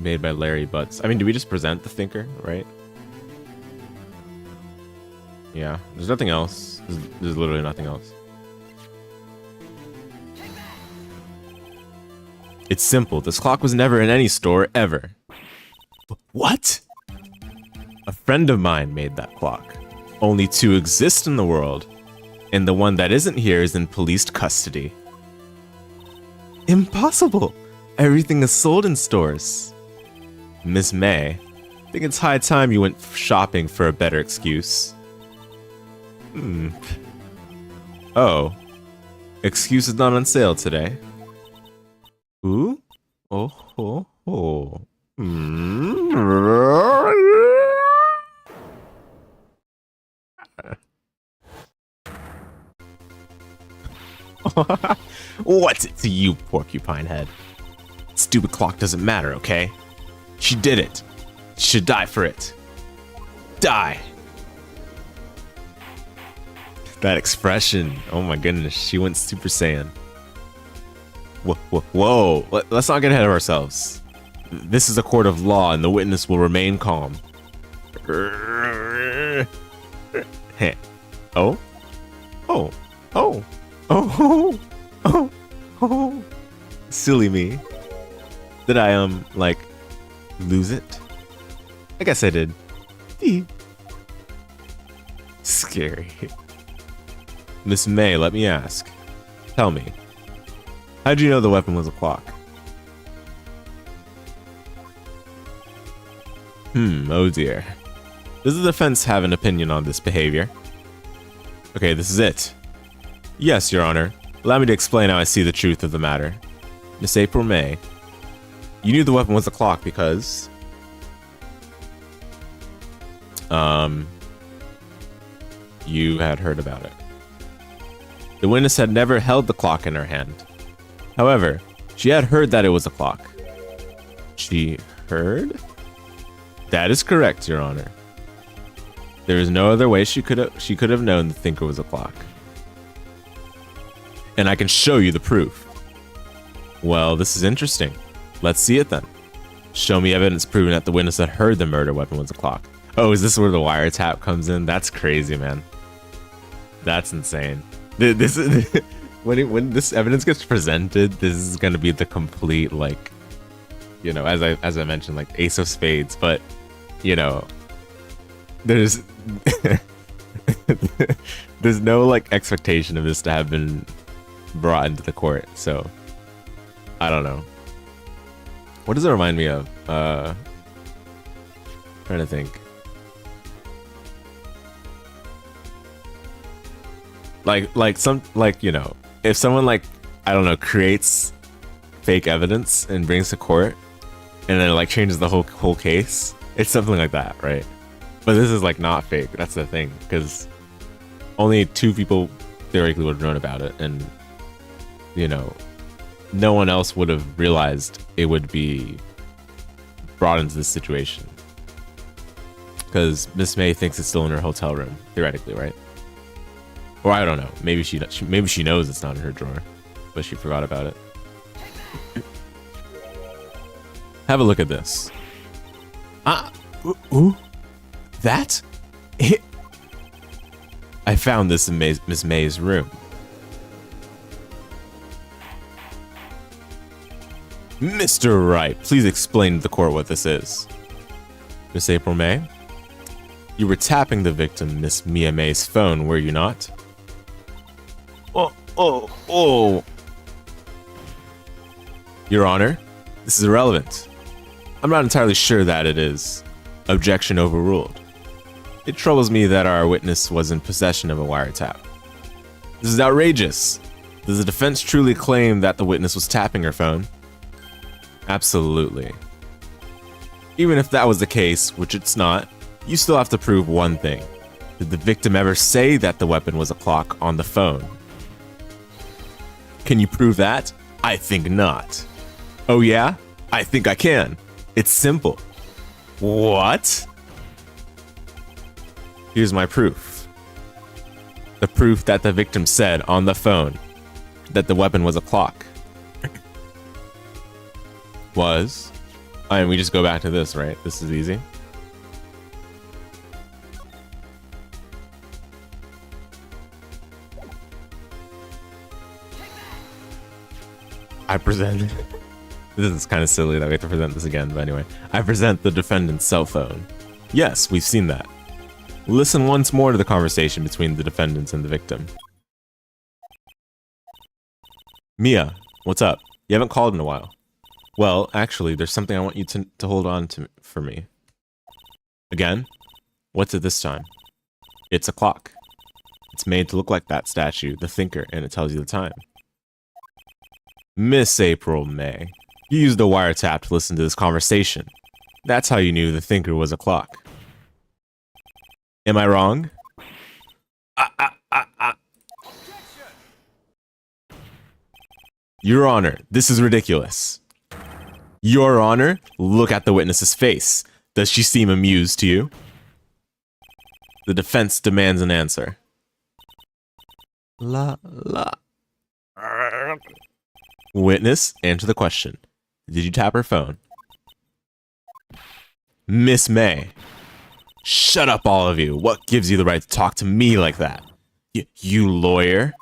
Made by Larry Butts. I mean, do we just present the thinker, right? Yeah, there's nothing else. There's literally nothing else. It's simple. This clock was never in any store, ever. What? A friend of mine made that clock. Only two exist in the world, and the one that isn't here is in police custody. Impossible! Everything is sold in stores. Miss May, I think it's high time you went shopping for a better excuse. Oh. Excuse is not on sale today. Ooh? Oh. What's it to you, porcupine head? Stupid clock doesn't matter, okay? She did it. She should die for it. Die. That expression. Oh my goodness. She went Super Saiyan. Whoa. Let's not get ahead of ourselves. This is a court of law and the witness will remain calm. Oh. Silly me. Did I, like, lose it? I guess I did. Scary. Miss May, let me ask. Tell me. How'd you know the weapon was a clock? Oh dear. Does the defense have an opinion on this behavior? Okay, this is it. Yes, Your Honor. Allow me to explain how I see the truth of the matter. Miss April May, you knew the weapon was a clock because... you had heard about it. The witness had never held the clock in her hand. However, she had heard that it was a clock. She heard? That is correct, Your Honor. There is no other way she could have known the thinker was a clock. And I can show you the proof. Well, this is interesting. Let's see it then. Show me evidence proving that the witness that heard the murder weapon was a clock. Oh, is this where the wiretap comes in? That's crazy, man. That's insane. This is when this evidence gets presented, this is gonna be the complete, like, you know, as I mentioned, like ace of spades. But you know, there's there's no like expectation of this to have been brought into the court. So I don't know. What does it remind me of? Trying to think. Like some, like, you know, if someone, like, I don't know, creates fake evidence and brings to court and then like changes the whole case, it's something like that, right? But this is like not fake. That's the thing, because only 2 people theoretically would have known about it, and you know, no one else would have realized it would be brought into this situation, because Miss May thinks it's still in her hotel room, theoretically, right? Or I don't know. Maybe she knows it's not in her drawer, but she forgot about it. Have a look at this. Ooh, that? I found this in Miss May's room. Mr. Wright, please explain to the court what this is. Miss April May, you were tapping the victim, Miss Mia May's phone, were you not? Oh. Your Honor, this is irrelevant. I'm not entirely sure that it is. Objection overruled. It troubles me that our witness was in possession of a wiretap. This is outrageous. Does the defense truly claim that the witness was tapping her phone? Absolutely. Even if that was the case, which it's not, you still have to prove one thing. Did the victim ever say that the weapon was a clock on the phone? Can you prove that? I think not. Oh yeah? I think I can. It's simple. What? Here's my proof. The proof that the victim said on the phone that the weapon was a clock. Was. And we just go back to this, right? This is easy. I present. This is kind of silly that we have to present this again, but anyway. I present the defendant's cell phone. Yes, we've seen that. Listen once more to the conversation between the defendants and the victim. Mia, what's up? You haven't called in a while. Well, actually, there's something I want you to hold on to for me. Again? What's it this time? It's a clock. It's made to look like that statue, the thinker, and it tells you the time. Miss April May, you used a wiretap to listen to this conversation. That's how you knew the thinker was a clock. Am I wrong? Your Honor, this is ridiculous. Your Honor, look at the witness's face. Does she seem amused to you? The defense demands an answer. Witness, answer the question. Did you tap her phone? Miss May. Shut up, all of you. What gives you the right to talk to me like that? You lawyer?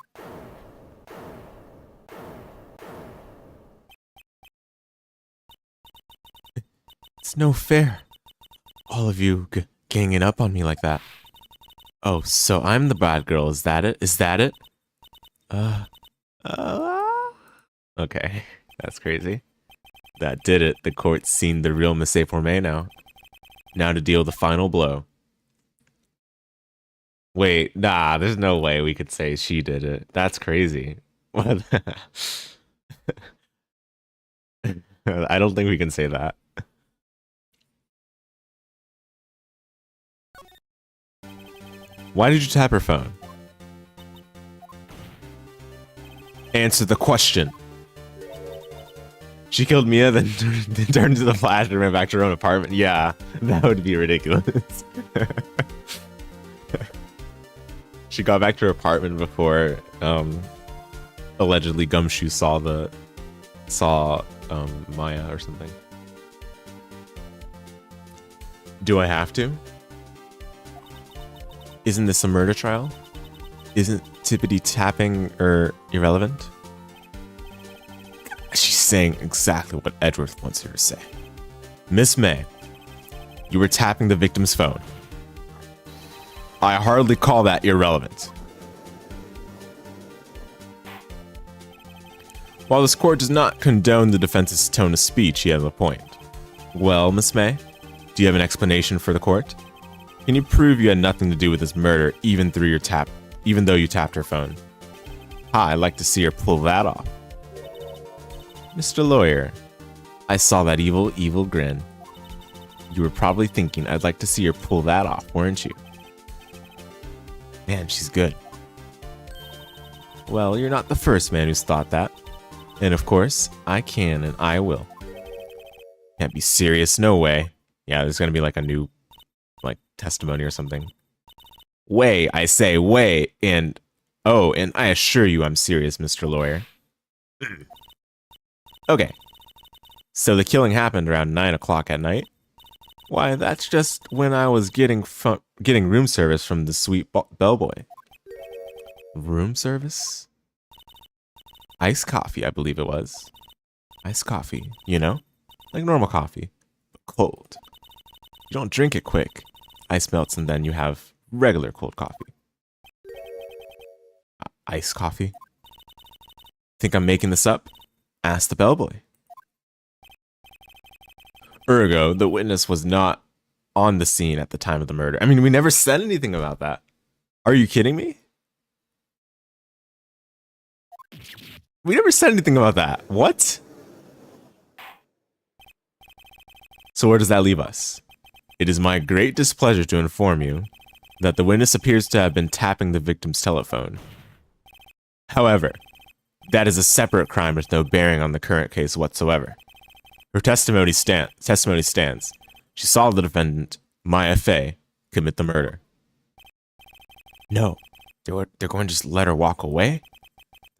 It's no fair. All of you ganging up on me like that. Oh, so I'm the bad girl. Is that it? Is that it? Okay, that's crazy. That did it. The court's seen the real Miss April May now. Now to deal the final blow. Wait, nah, there's no way we could say she did it. That's crazy. What? I don't think we can say that. Why did you tap her phone? Answer the question. She killed Mia, then turned to the flash and ran back to her own apartment. Yeah, that would be ridiculous. She got back to her apartment before allegedly Gumshoe saw Maya or something. Do I have to? Isn't this a murder trial? Isn't tippity tapping irrelevant? She's saying exactly what Edgeworth wants her to say. Miss May, you were tapping the victim's phone. I hardly call that irrelevant. While this court does not condone the defense's tone of speech, he has a point. Well, Miss May, do you have an explanation for the court? Can you prove you had nothing to do with this murder, even though you tapped her phone? I'd like to see her pull that off. Mr. Lawyer, I saw that evil grin. You were probably thinking I'd like to see her pull that off, weren't you? Man, she's good. Well, you're not the first man who's thought that. And of course, I can and I will. Can't be serious, no way. Yeah, there's gonna be like a new testimony or something. Way, I say, way, and oh, and I assure you I'm serious, Mr. Lawyer. Okay, so the killing happened around 9 o'clock at night? Why, that's just when I was getting room service from the sweet bellboy. Room service? Iced coffee, I believe it was. Iced coffee, you know? Like normal coffee, but cold. You don't drink it quick. Ice melts and then you have regular cold coffee. Iced coffee? Think I'm making this up? Ask the bellboy. Ergo, the witness was not on the scene at the time of the murder. I mean, we never said anything about that. Are you kidding me? We never said anything about that. What? So where does that leave us? It is my great displeasure to inform you that the witness appears to have been tapping the victim's telephone. However, that is a separate crime with no bearing on the current case whatsoever. Her testimony stands. She saw the defendant, Maya Fey, commit the murder. No, they're going to just let her walk away?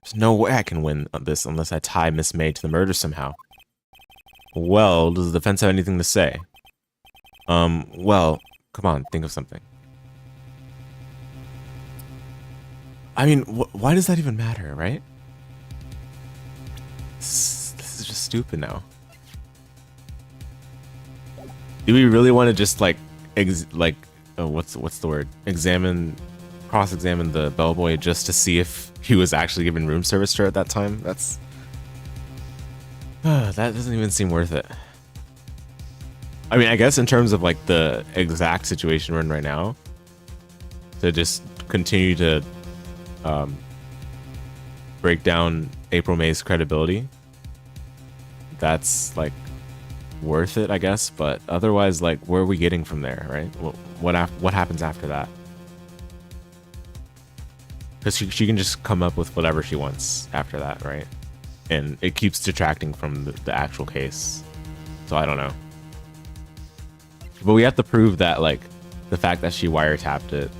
There's no way I can win on this unless I tie Miss May to the murder somehow. Well, does the defense have anything to say? Well, come on, think of something. I mean, why does that even matter, right? This is just stupid now. Do we really want to just what's the word? Cross-examine the bellboy just to see if he was actually given room service to her at that time? That doesn't even seem worth it. I mean, I guess in terms of like the exact situation we're in right now, to just continue to break down April May's credibility, that's like worth it, I guess. But otherwise, like, where are we getting from there, right? What happens after that? Because she can just come up with whatever she wants after that, right? And it keeps detracting from the actual case. So I don't know. But we have to prove that, like, the fact that she wiretapped it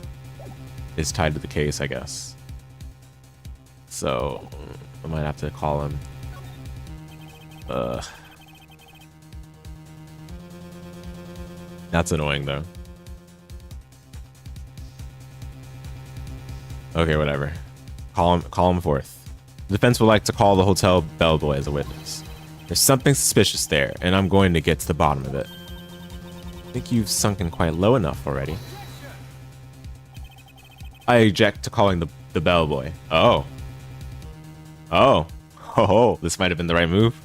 is tied to the case, I guess. So I might have to call him. That's annoying, though. Okay, whatever. Call him forth. The defense would like to call the hotel bellboy as a witness. There's something suspicious there, and I'm going to get to the bottom of it. I think you've sunken quite low enough already. I object to calling the bellboy. Oh. Oh. Oh, this might have been the right move.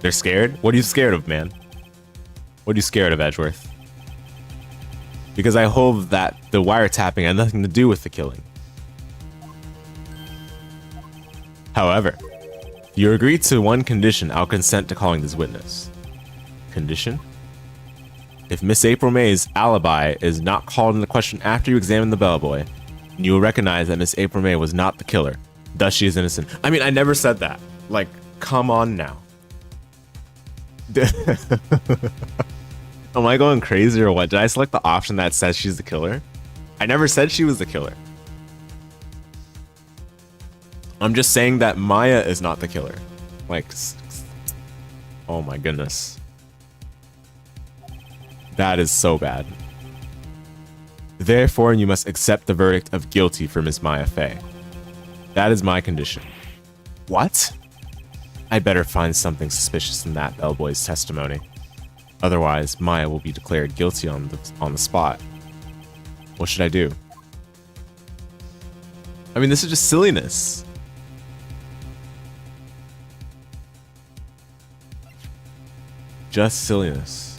They're scared? What are you scared of, man? What are you scared of, Edgeworth? Because I hold that the wiretapping had nothing to do with the killing. However, if you agree to one condition, I'll consent to calling this witness. Condition? If Miss April May's alibi is not called into question after you examine the bellboy, you will recognize that Miss April May was not the killer. Thus, she is innocent. I mean, I never said that. Like, come on now. Am I going crazy or what? Did I select the option that says she's the killer? I never said she was the killer. I'm just saying that Maya is not the killer. Like, oh my goodness. That is so bad. Therefore, you must accept the verdict of guilty for Miss Maya Fey. That is my condition. What? I'd better find something suspicious in that bellboy's testimony. Otherwise, Maya will be declared guilty on the spot. What should I do? I mean, this is just silliness. Just silliness.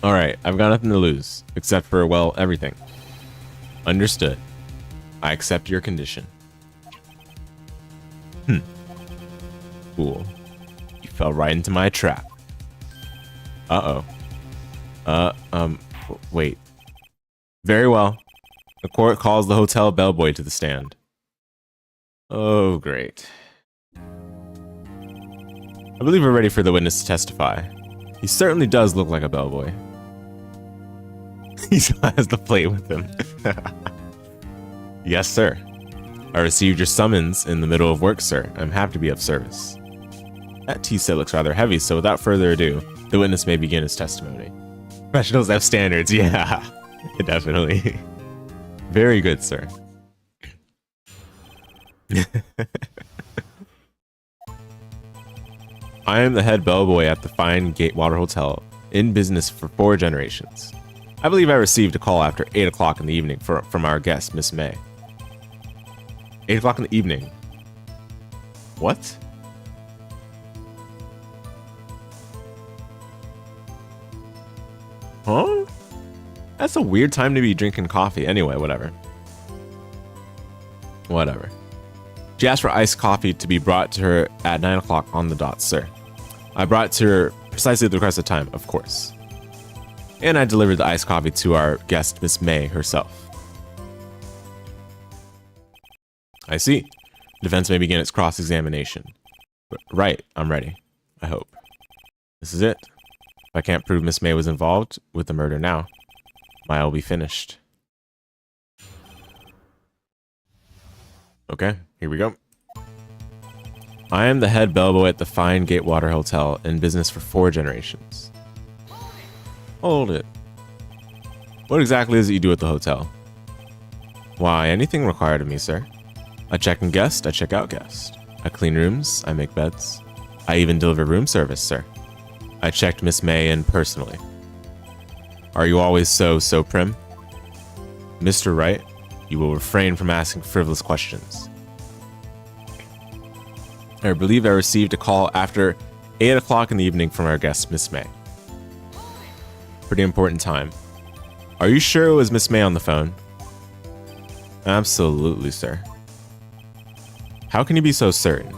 Alright, I've got nothing to lose, except for, well, everything. Understood. I accept your condition. Cool. You fell right into my trap. Uh-oh. Wait. Very well. The court calls the hotel bellboy to the stand. Oh, great. I believe we're ready for the witness to testify. He certainly does look like a bellboy. He still has the plate with him. Yes, sir. I received your summons in the middle of work, sir. I'm happy to be of service. That tea set looks rather heavy, so without further ado, the witness may begin his testimony. Professionals have standards, yeah. Definitely. Very good, sir. I am the head bellboy at the fine Gatewater Hotel, in business for 4 generations. I believe I received a call after 8 o'clock in the evening from our guest, Miss May. 8 o'clock in the evening. What? Huh? That's a weird time to be drinking coffee. Anyway, whatever. Whatever. She asked for iced coffee to be brought to her at 9 o'clock on the dot, sir. I brought it to her precisely at the requested time, of course. And I delivered the iced coffee to our guest, Miss May, herself. I see. Defense may begin its cross-examination. Right, I'm ready. I hope. This is it. If I can't prove Miss May was involved with the murder now, Maya will be finished. Okay, here we go. I am the head bellboy at the fine Gatewater Hotel, in business for 4 generations. Hold it. What exactly is it you do at the hotel? Why, anything required of me, sir. I check in guest, I check out guest. I clean rooms, I make beds. I even deliver room service, sir. I checked Miss May in personally. Are you always so prim? Mr. Wright, you will refrain from asking frivolous questions. I believe I received a call after 8 o'clock in the evening from our guest, Miss May. Pretty important time. Are you sure it was Miss May on the phone? Absolutely, sir. How can you be so certain?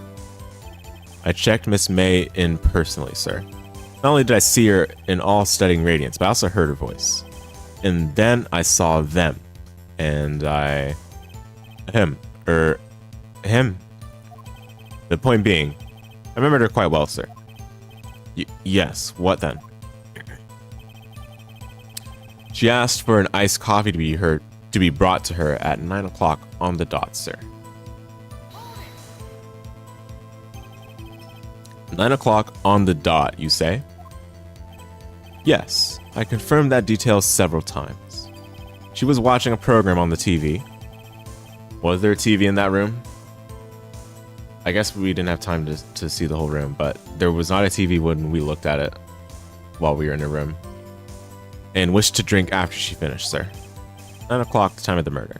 I checked Miss May in personally, sir. Not only did I see her in all stunning radiance, but I also heard her voice. And then I saw them. And him. The point being, I remembered her quite well, sir. Yes, what then? She asked for an iced coffee to be brought to her at 9 o'clock on the dot, sir. 9 o'clock on the dot, you say? Yes, I confirmed that detail several times. She was watching a program on the TV. Was there a TV in that room? I guess we didn't have time to see the whole room, but there was not a TV when we looked at it while we were in the room. And wished to drink after she finished, sir. 9 o'clock, the time of the murder.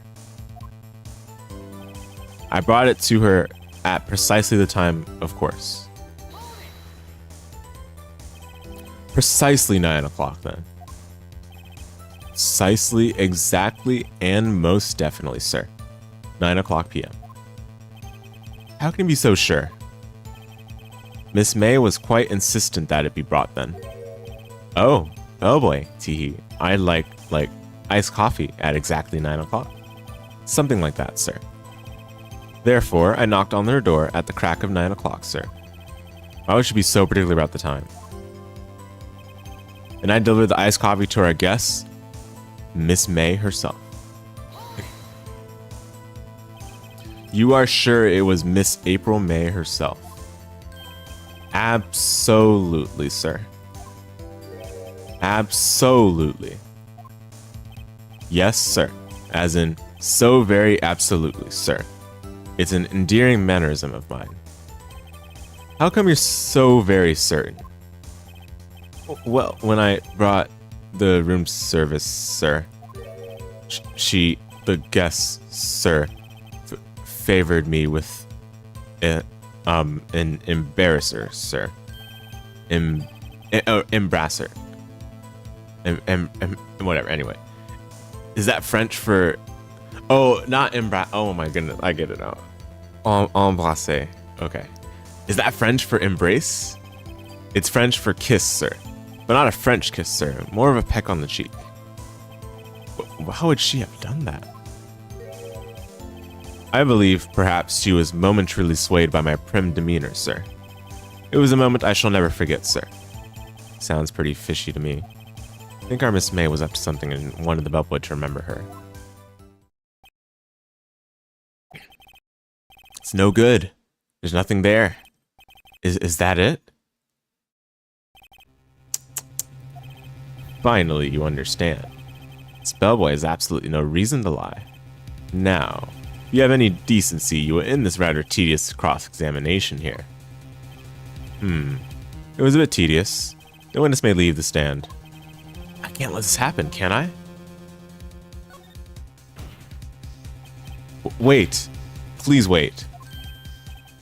I brought it to her at precisely the time, of course. Precisely 9 o'clock, then. Precisely, exactly, and most definitely, sir. 9 o'clock p.m. How can you be so sure? Miss May was quite insistent that it be brought then. Oh boy, teehee. I'd like iced coffee at exactly 9 o'clock. Something like that, sir. Therefore, I knocked on her door at the crack of 9 o'clock, sir. Why would she be so particular about the time? And I delivered the iced coffee to our guest, Miss May herself. You are sure it was Miss April May herself? Absolutely, sir. Absolutely. Yes, sir. As in, so very absolutely, sir. It's an endearing mannerism of mine. How come you're so very certain? Well, when I brought the room service, sir, the guest, sir, favored me with an embarrasser, sir. Embrasser. Whatever, anyway. Is that French for... Oh, not oh my goodness, I get it now. Embrasser. Okay. Is that French for embrace? It's French for kiss, sir. But not a French kiss, sir. More of a peck on the cheek. How would she have done that? I believe, perhaps, she was momentarily swayed by my prim demeanor, sir. It was a moment I shall never forget, sir. Sounds pretty fishy to me. I think our Miss May was up to something and wanted the bellboy to remember her. It's no good. There's nothing there. Is that it? Finally, you understand. This bellboy has absolutely no reason to lie. Now, if you have any decency, you will end this rather tedious cross-examination here. It was a bit tedious. The witness may leave the stand. I can't let this happen, can I? Wait. Please wait.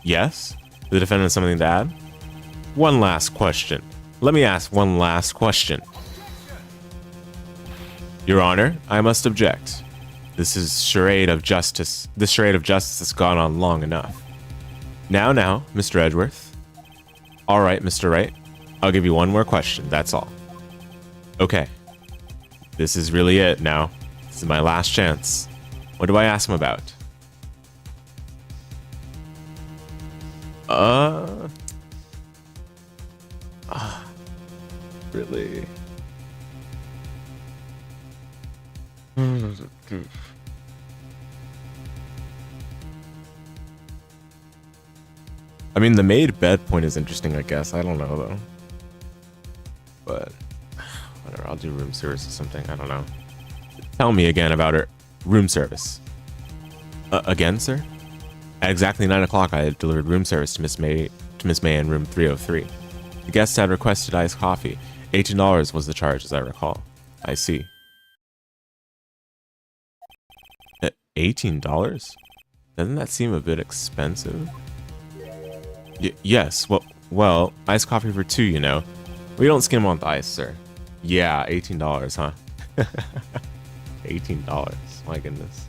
Yes? The defendant has something to add? One last question. Let me ask one last question. Your Honor, I must object. This charade of justice has gone on long enough. Now, Mr. Edgeworth. All right, Mr. Wright. I'll give you one more question, that's all. Okay. This is really it now. This is my last chance. What do I ask him about? Really? I mean, the made bed point is interesting, I guess. I don't know, though. But, whatever. I'll do room service or something. I don't know. Tell me again about her room service. Again, sir? At exactly 9 o'clock, I had delivered room service to Miss May in room 303. The guests had requested iced coffee. $18 was the charge, as I recall. I see. $18? Doesn't that seem a bit expensive? Yes, well, iced coffee for two, you know. We don't skim on the ice, sir. Yeah, $18, huh? $18, my goodness.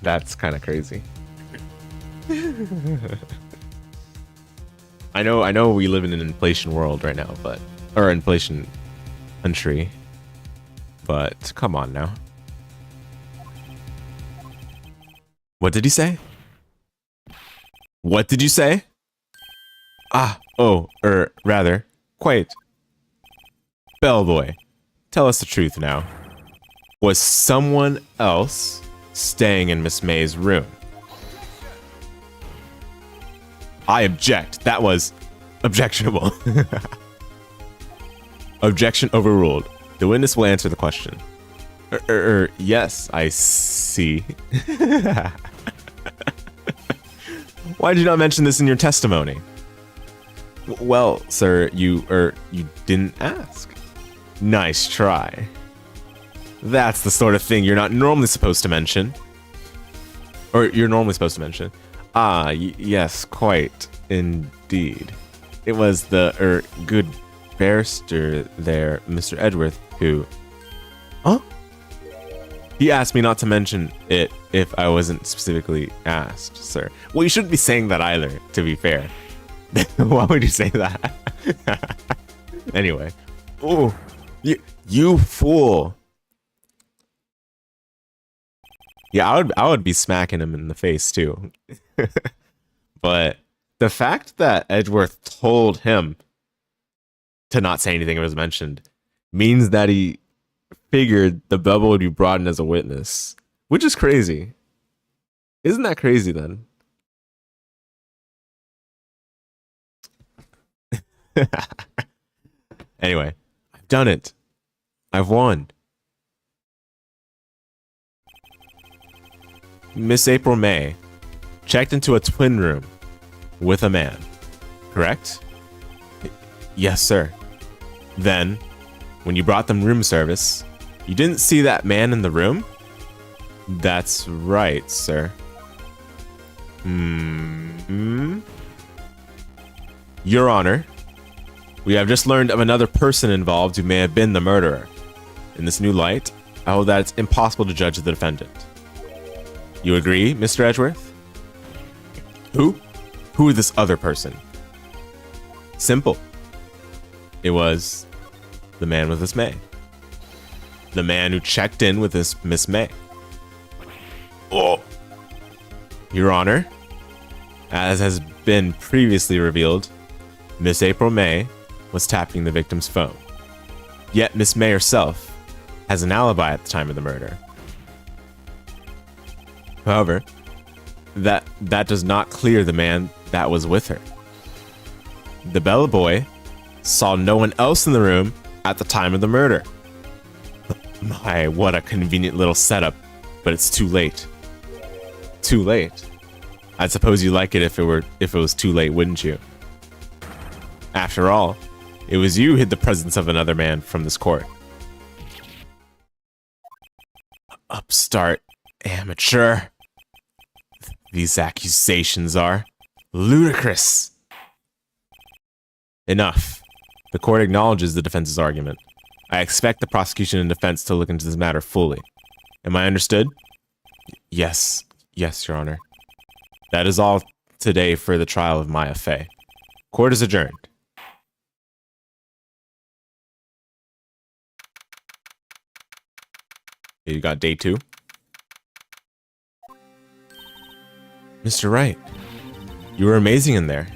That's kind of crazy. I know we live in an inflation world right now, or inflation country, but come on now. What did he say? What did you say? Rather, quiet. Bellboy, tell us the truth now. Was someone else staying in Miss May's room? I object. That was objectionable. Objection overruled. The witness will answer the question. Yes, I see. Why did you not mention this in your testimony? Well, sir, you didn't ask. Nice try. That's the sort of thing you're not normally supposed to mention. Or you're normally supposed to mention. Yes, quite indeed. It was the, good barrister there, Mr. Edgeworth, who... Huh? He asked me not to mention it if I wasn't specifically asked, sir. Well, you shouldn't be saying that either, to be fair. Why would you say that? Anyway. Oh, you fool. Yeah, I would be smacking him in the face too. But the fact that Edgeworth told him to not say anything if it was mentioned means that he figured the bubble would be brought in as a witness, which is crazy. Isn't that crazy then? Anyway, I've done it. I've won. Miss April May checked into a twin room with a man, correct? Yes, sir. Then, when you brought them room service, you didn't see that man in the room? That's right, sir. Your Honor, we have just learned of another person involved who may have been the murderer. In this new light, I hold that it's impossible to judge the defendant. You agree, Mr. Edgeworth? Who? Who is this other person? Simple. It was the man with Miss May. The man who checked in with this Miss May. Oh. Your Honor, as has been previously revealed, Miss April May was tapping the victim's phone. Yet Miss May herself has an alibi at the time of the murder. However, that does not clear the man that was with her. The bellboy saw no one else in the room at the time of the murder. My, what a convenient little setup, but it's too late. Too late. I'd suppose you'd like it if it was too late, wouldn't you? After all, it was you who hid the presence of another man from this court. Upstart amateur. These accusations are ludicrous. Enough. The court acknowledges the defense's argument. I expect the prosecution and defense to look into this matter fully. Am I understood? Yes. Yes, Your Honor. That is all today for the trial of Maya Fey. Court is adjourned. You got day 2. Mr. Wright, you were amazing in there.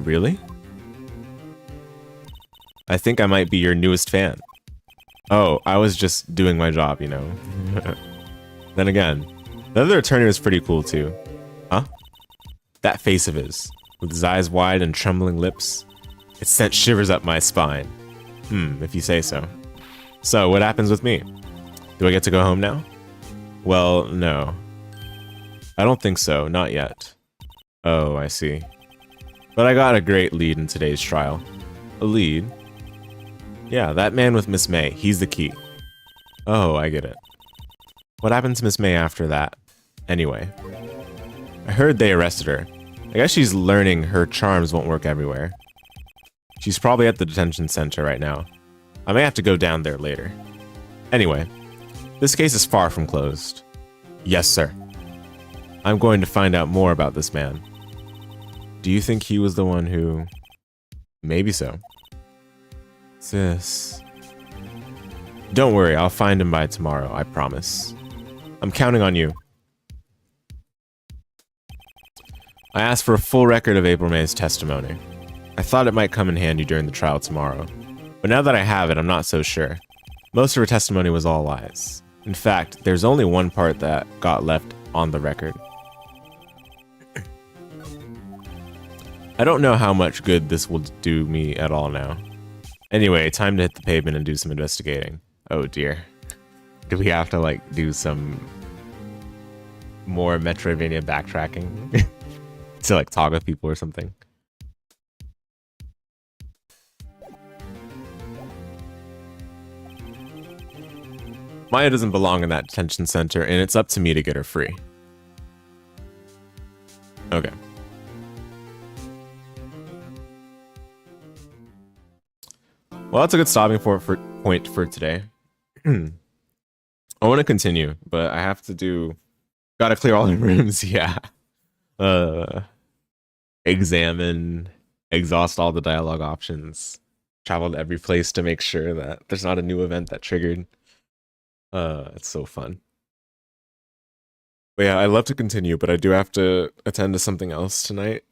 Really? I think I might be your newest fan. Oh, I was just doing my job, you know. Then again, the other attorney was pretty cool too. Huh? That face of his, with his eyes wide and trembling lips, it sent shivers up my spine. If you say so. So, what happens with me? Do I get to go home now? Well, no. I don't think so, not yet. Oh, I see. But I got a great lead in today's trial. A lead? Yeah, that man with Miss May, he's the key. Oh, I get it. What happened to Miss May after that? Anyway. I heard they arrested her. I guess she's learning her charms won't work everywhere. She's probably at the detention center right now. I may have to go down there later. Anyway, this case is far from closed. Yes, sir. I'm going to find out more about this man. Do you think he was the one who... Maybe so. What's this? Don't worry, I'll find him by tomorrow, I promise. I'm counting on you. I asked for a full record of April May's testimony. I thought it might come in handy during the trial tomorrow, but now that I have it, I'm not so sure. Most of her testimony was all lies. In fact, there's only one part that got left on the record. I don't know how much good this will do me at all now. Anyway, time to hit the pavement and do some investigating. Oh dear. Do we have to like do some more Metroidvania backtracking to like talk with people or something? Maya doesn't belong in that detention center, and it's up to me to get her free. Okay. Well, that's a good stopping point for today. I want to continue, but I have to do... Gotta clear all the rooms, yeah. Examine, exhaust all the dialogue options, travel to every place to make sure that there's not a new event that triggered. It's so fun. But yeah, I'd love to continue, but I do have to attend to something else tonight.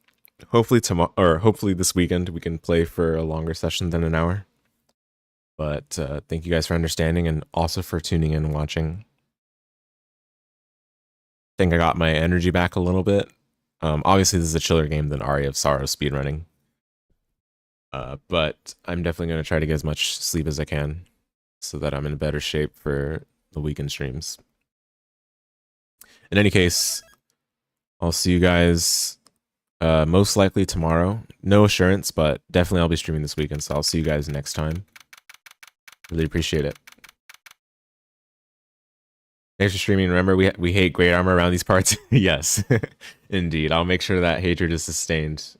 Hopefully tomorrow, or hopefully this weekend, we can play for a longer session than an hour. But thank you guys for understanding and also for tuning in and watching. I think I got my energy back a little bit. Obviously, this is a chiller game than Aria of Sorrow speedrunning. But I'm definitely going to try to get as much sleep as I can so that I'm in a better shape for the weekend streams. In any case, I'll see you guys most likely tomorrow. No assurance, but definitely I'll be streaming this weekend, so I'll see you guys next time. Really appreciate it. Thanks for streaming. Remember, we hate great armor around these parts. Yes, indeed. I'll make sure that hatred is sustained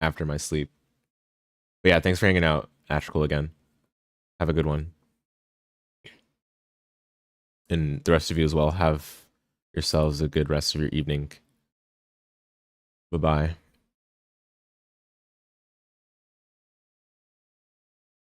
after my sleep. But yeah, thanks for hanging out, Atrical, again. Have a good one. And the rest of you as well. Have yourselves a good rest of your evening. Bye-bye.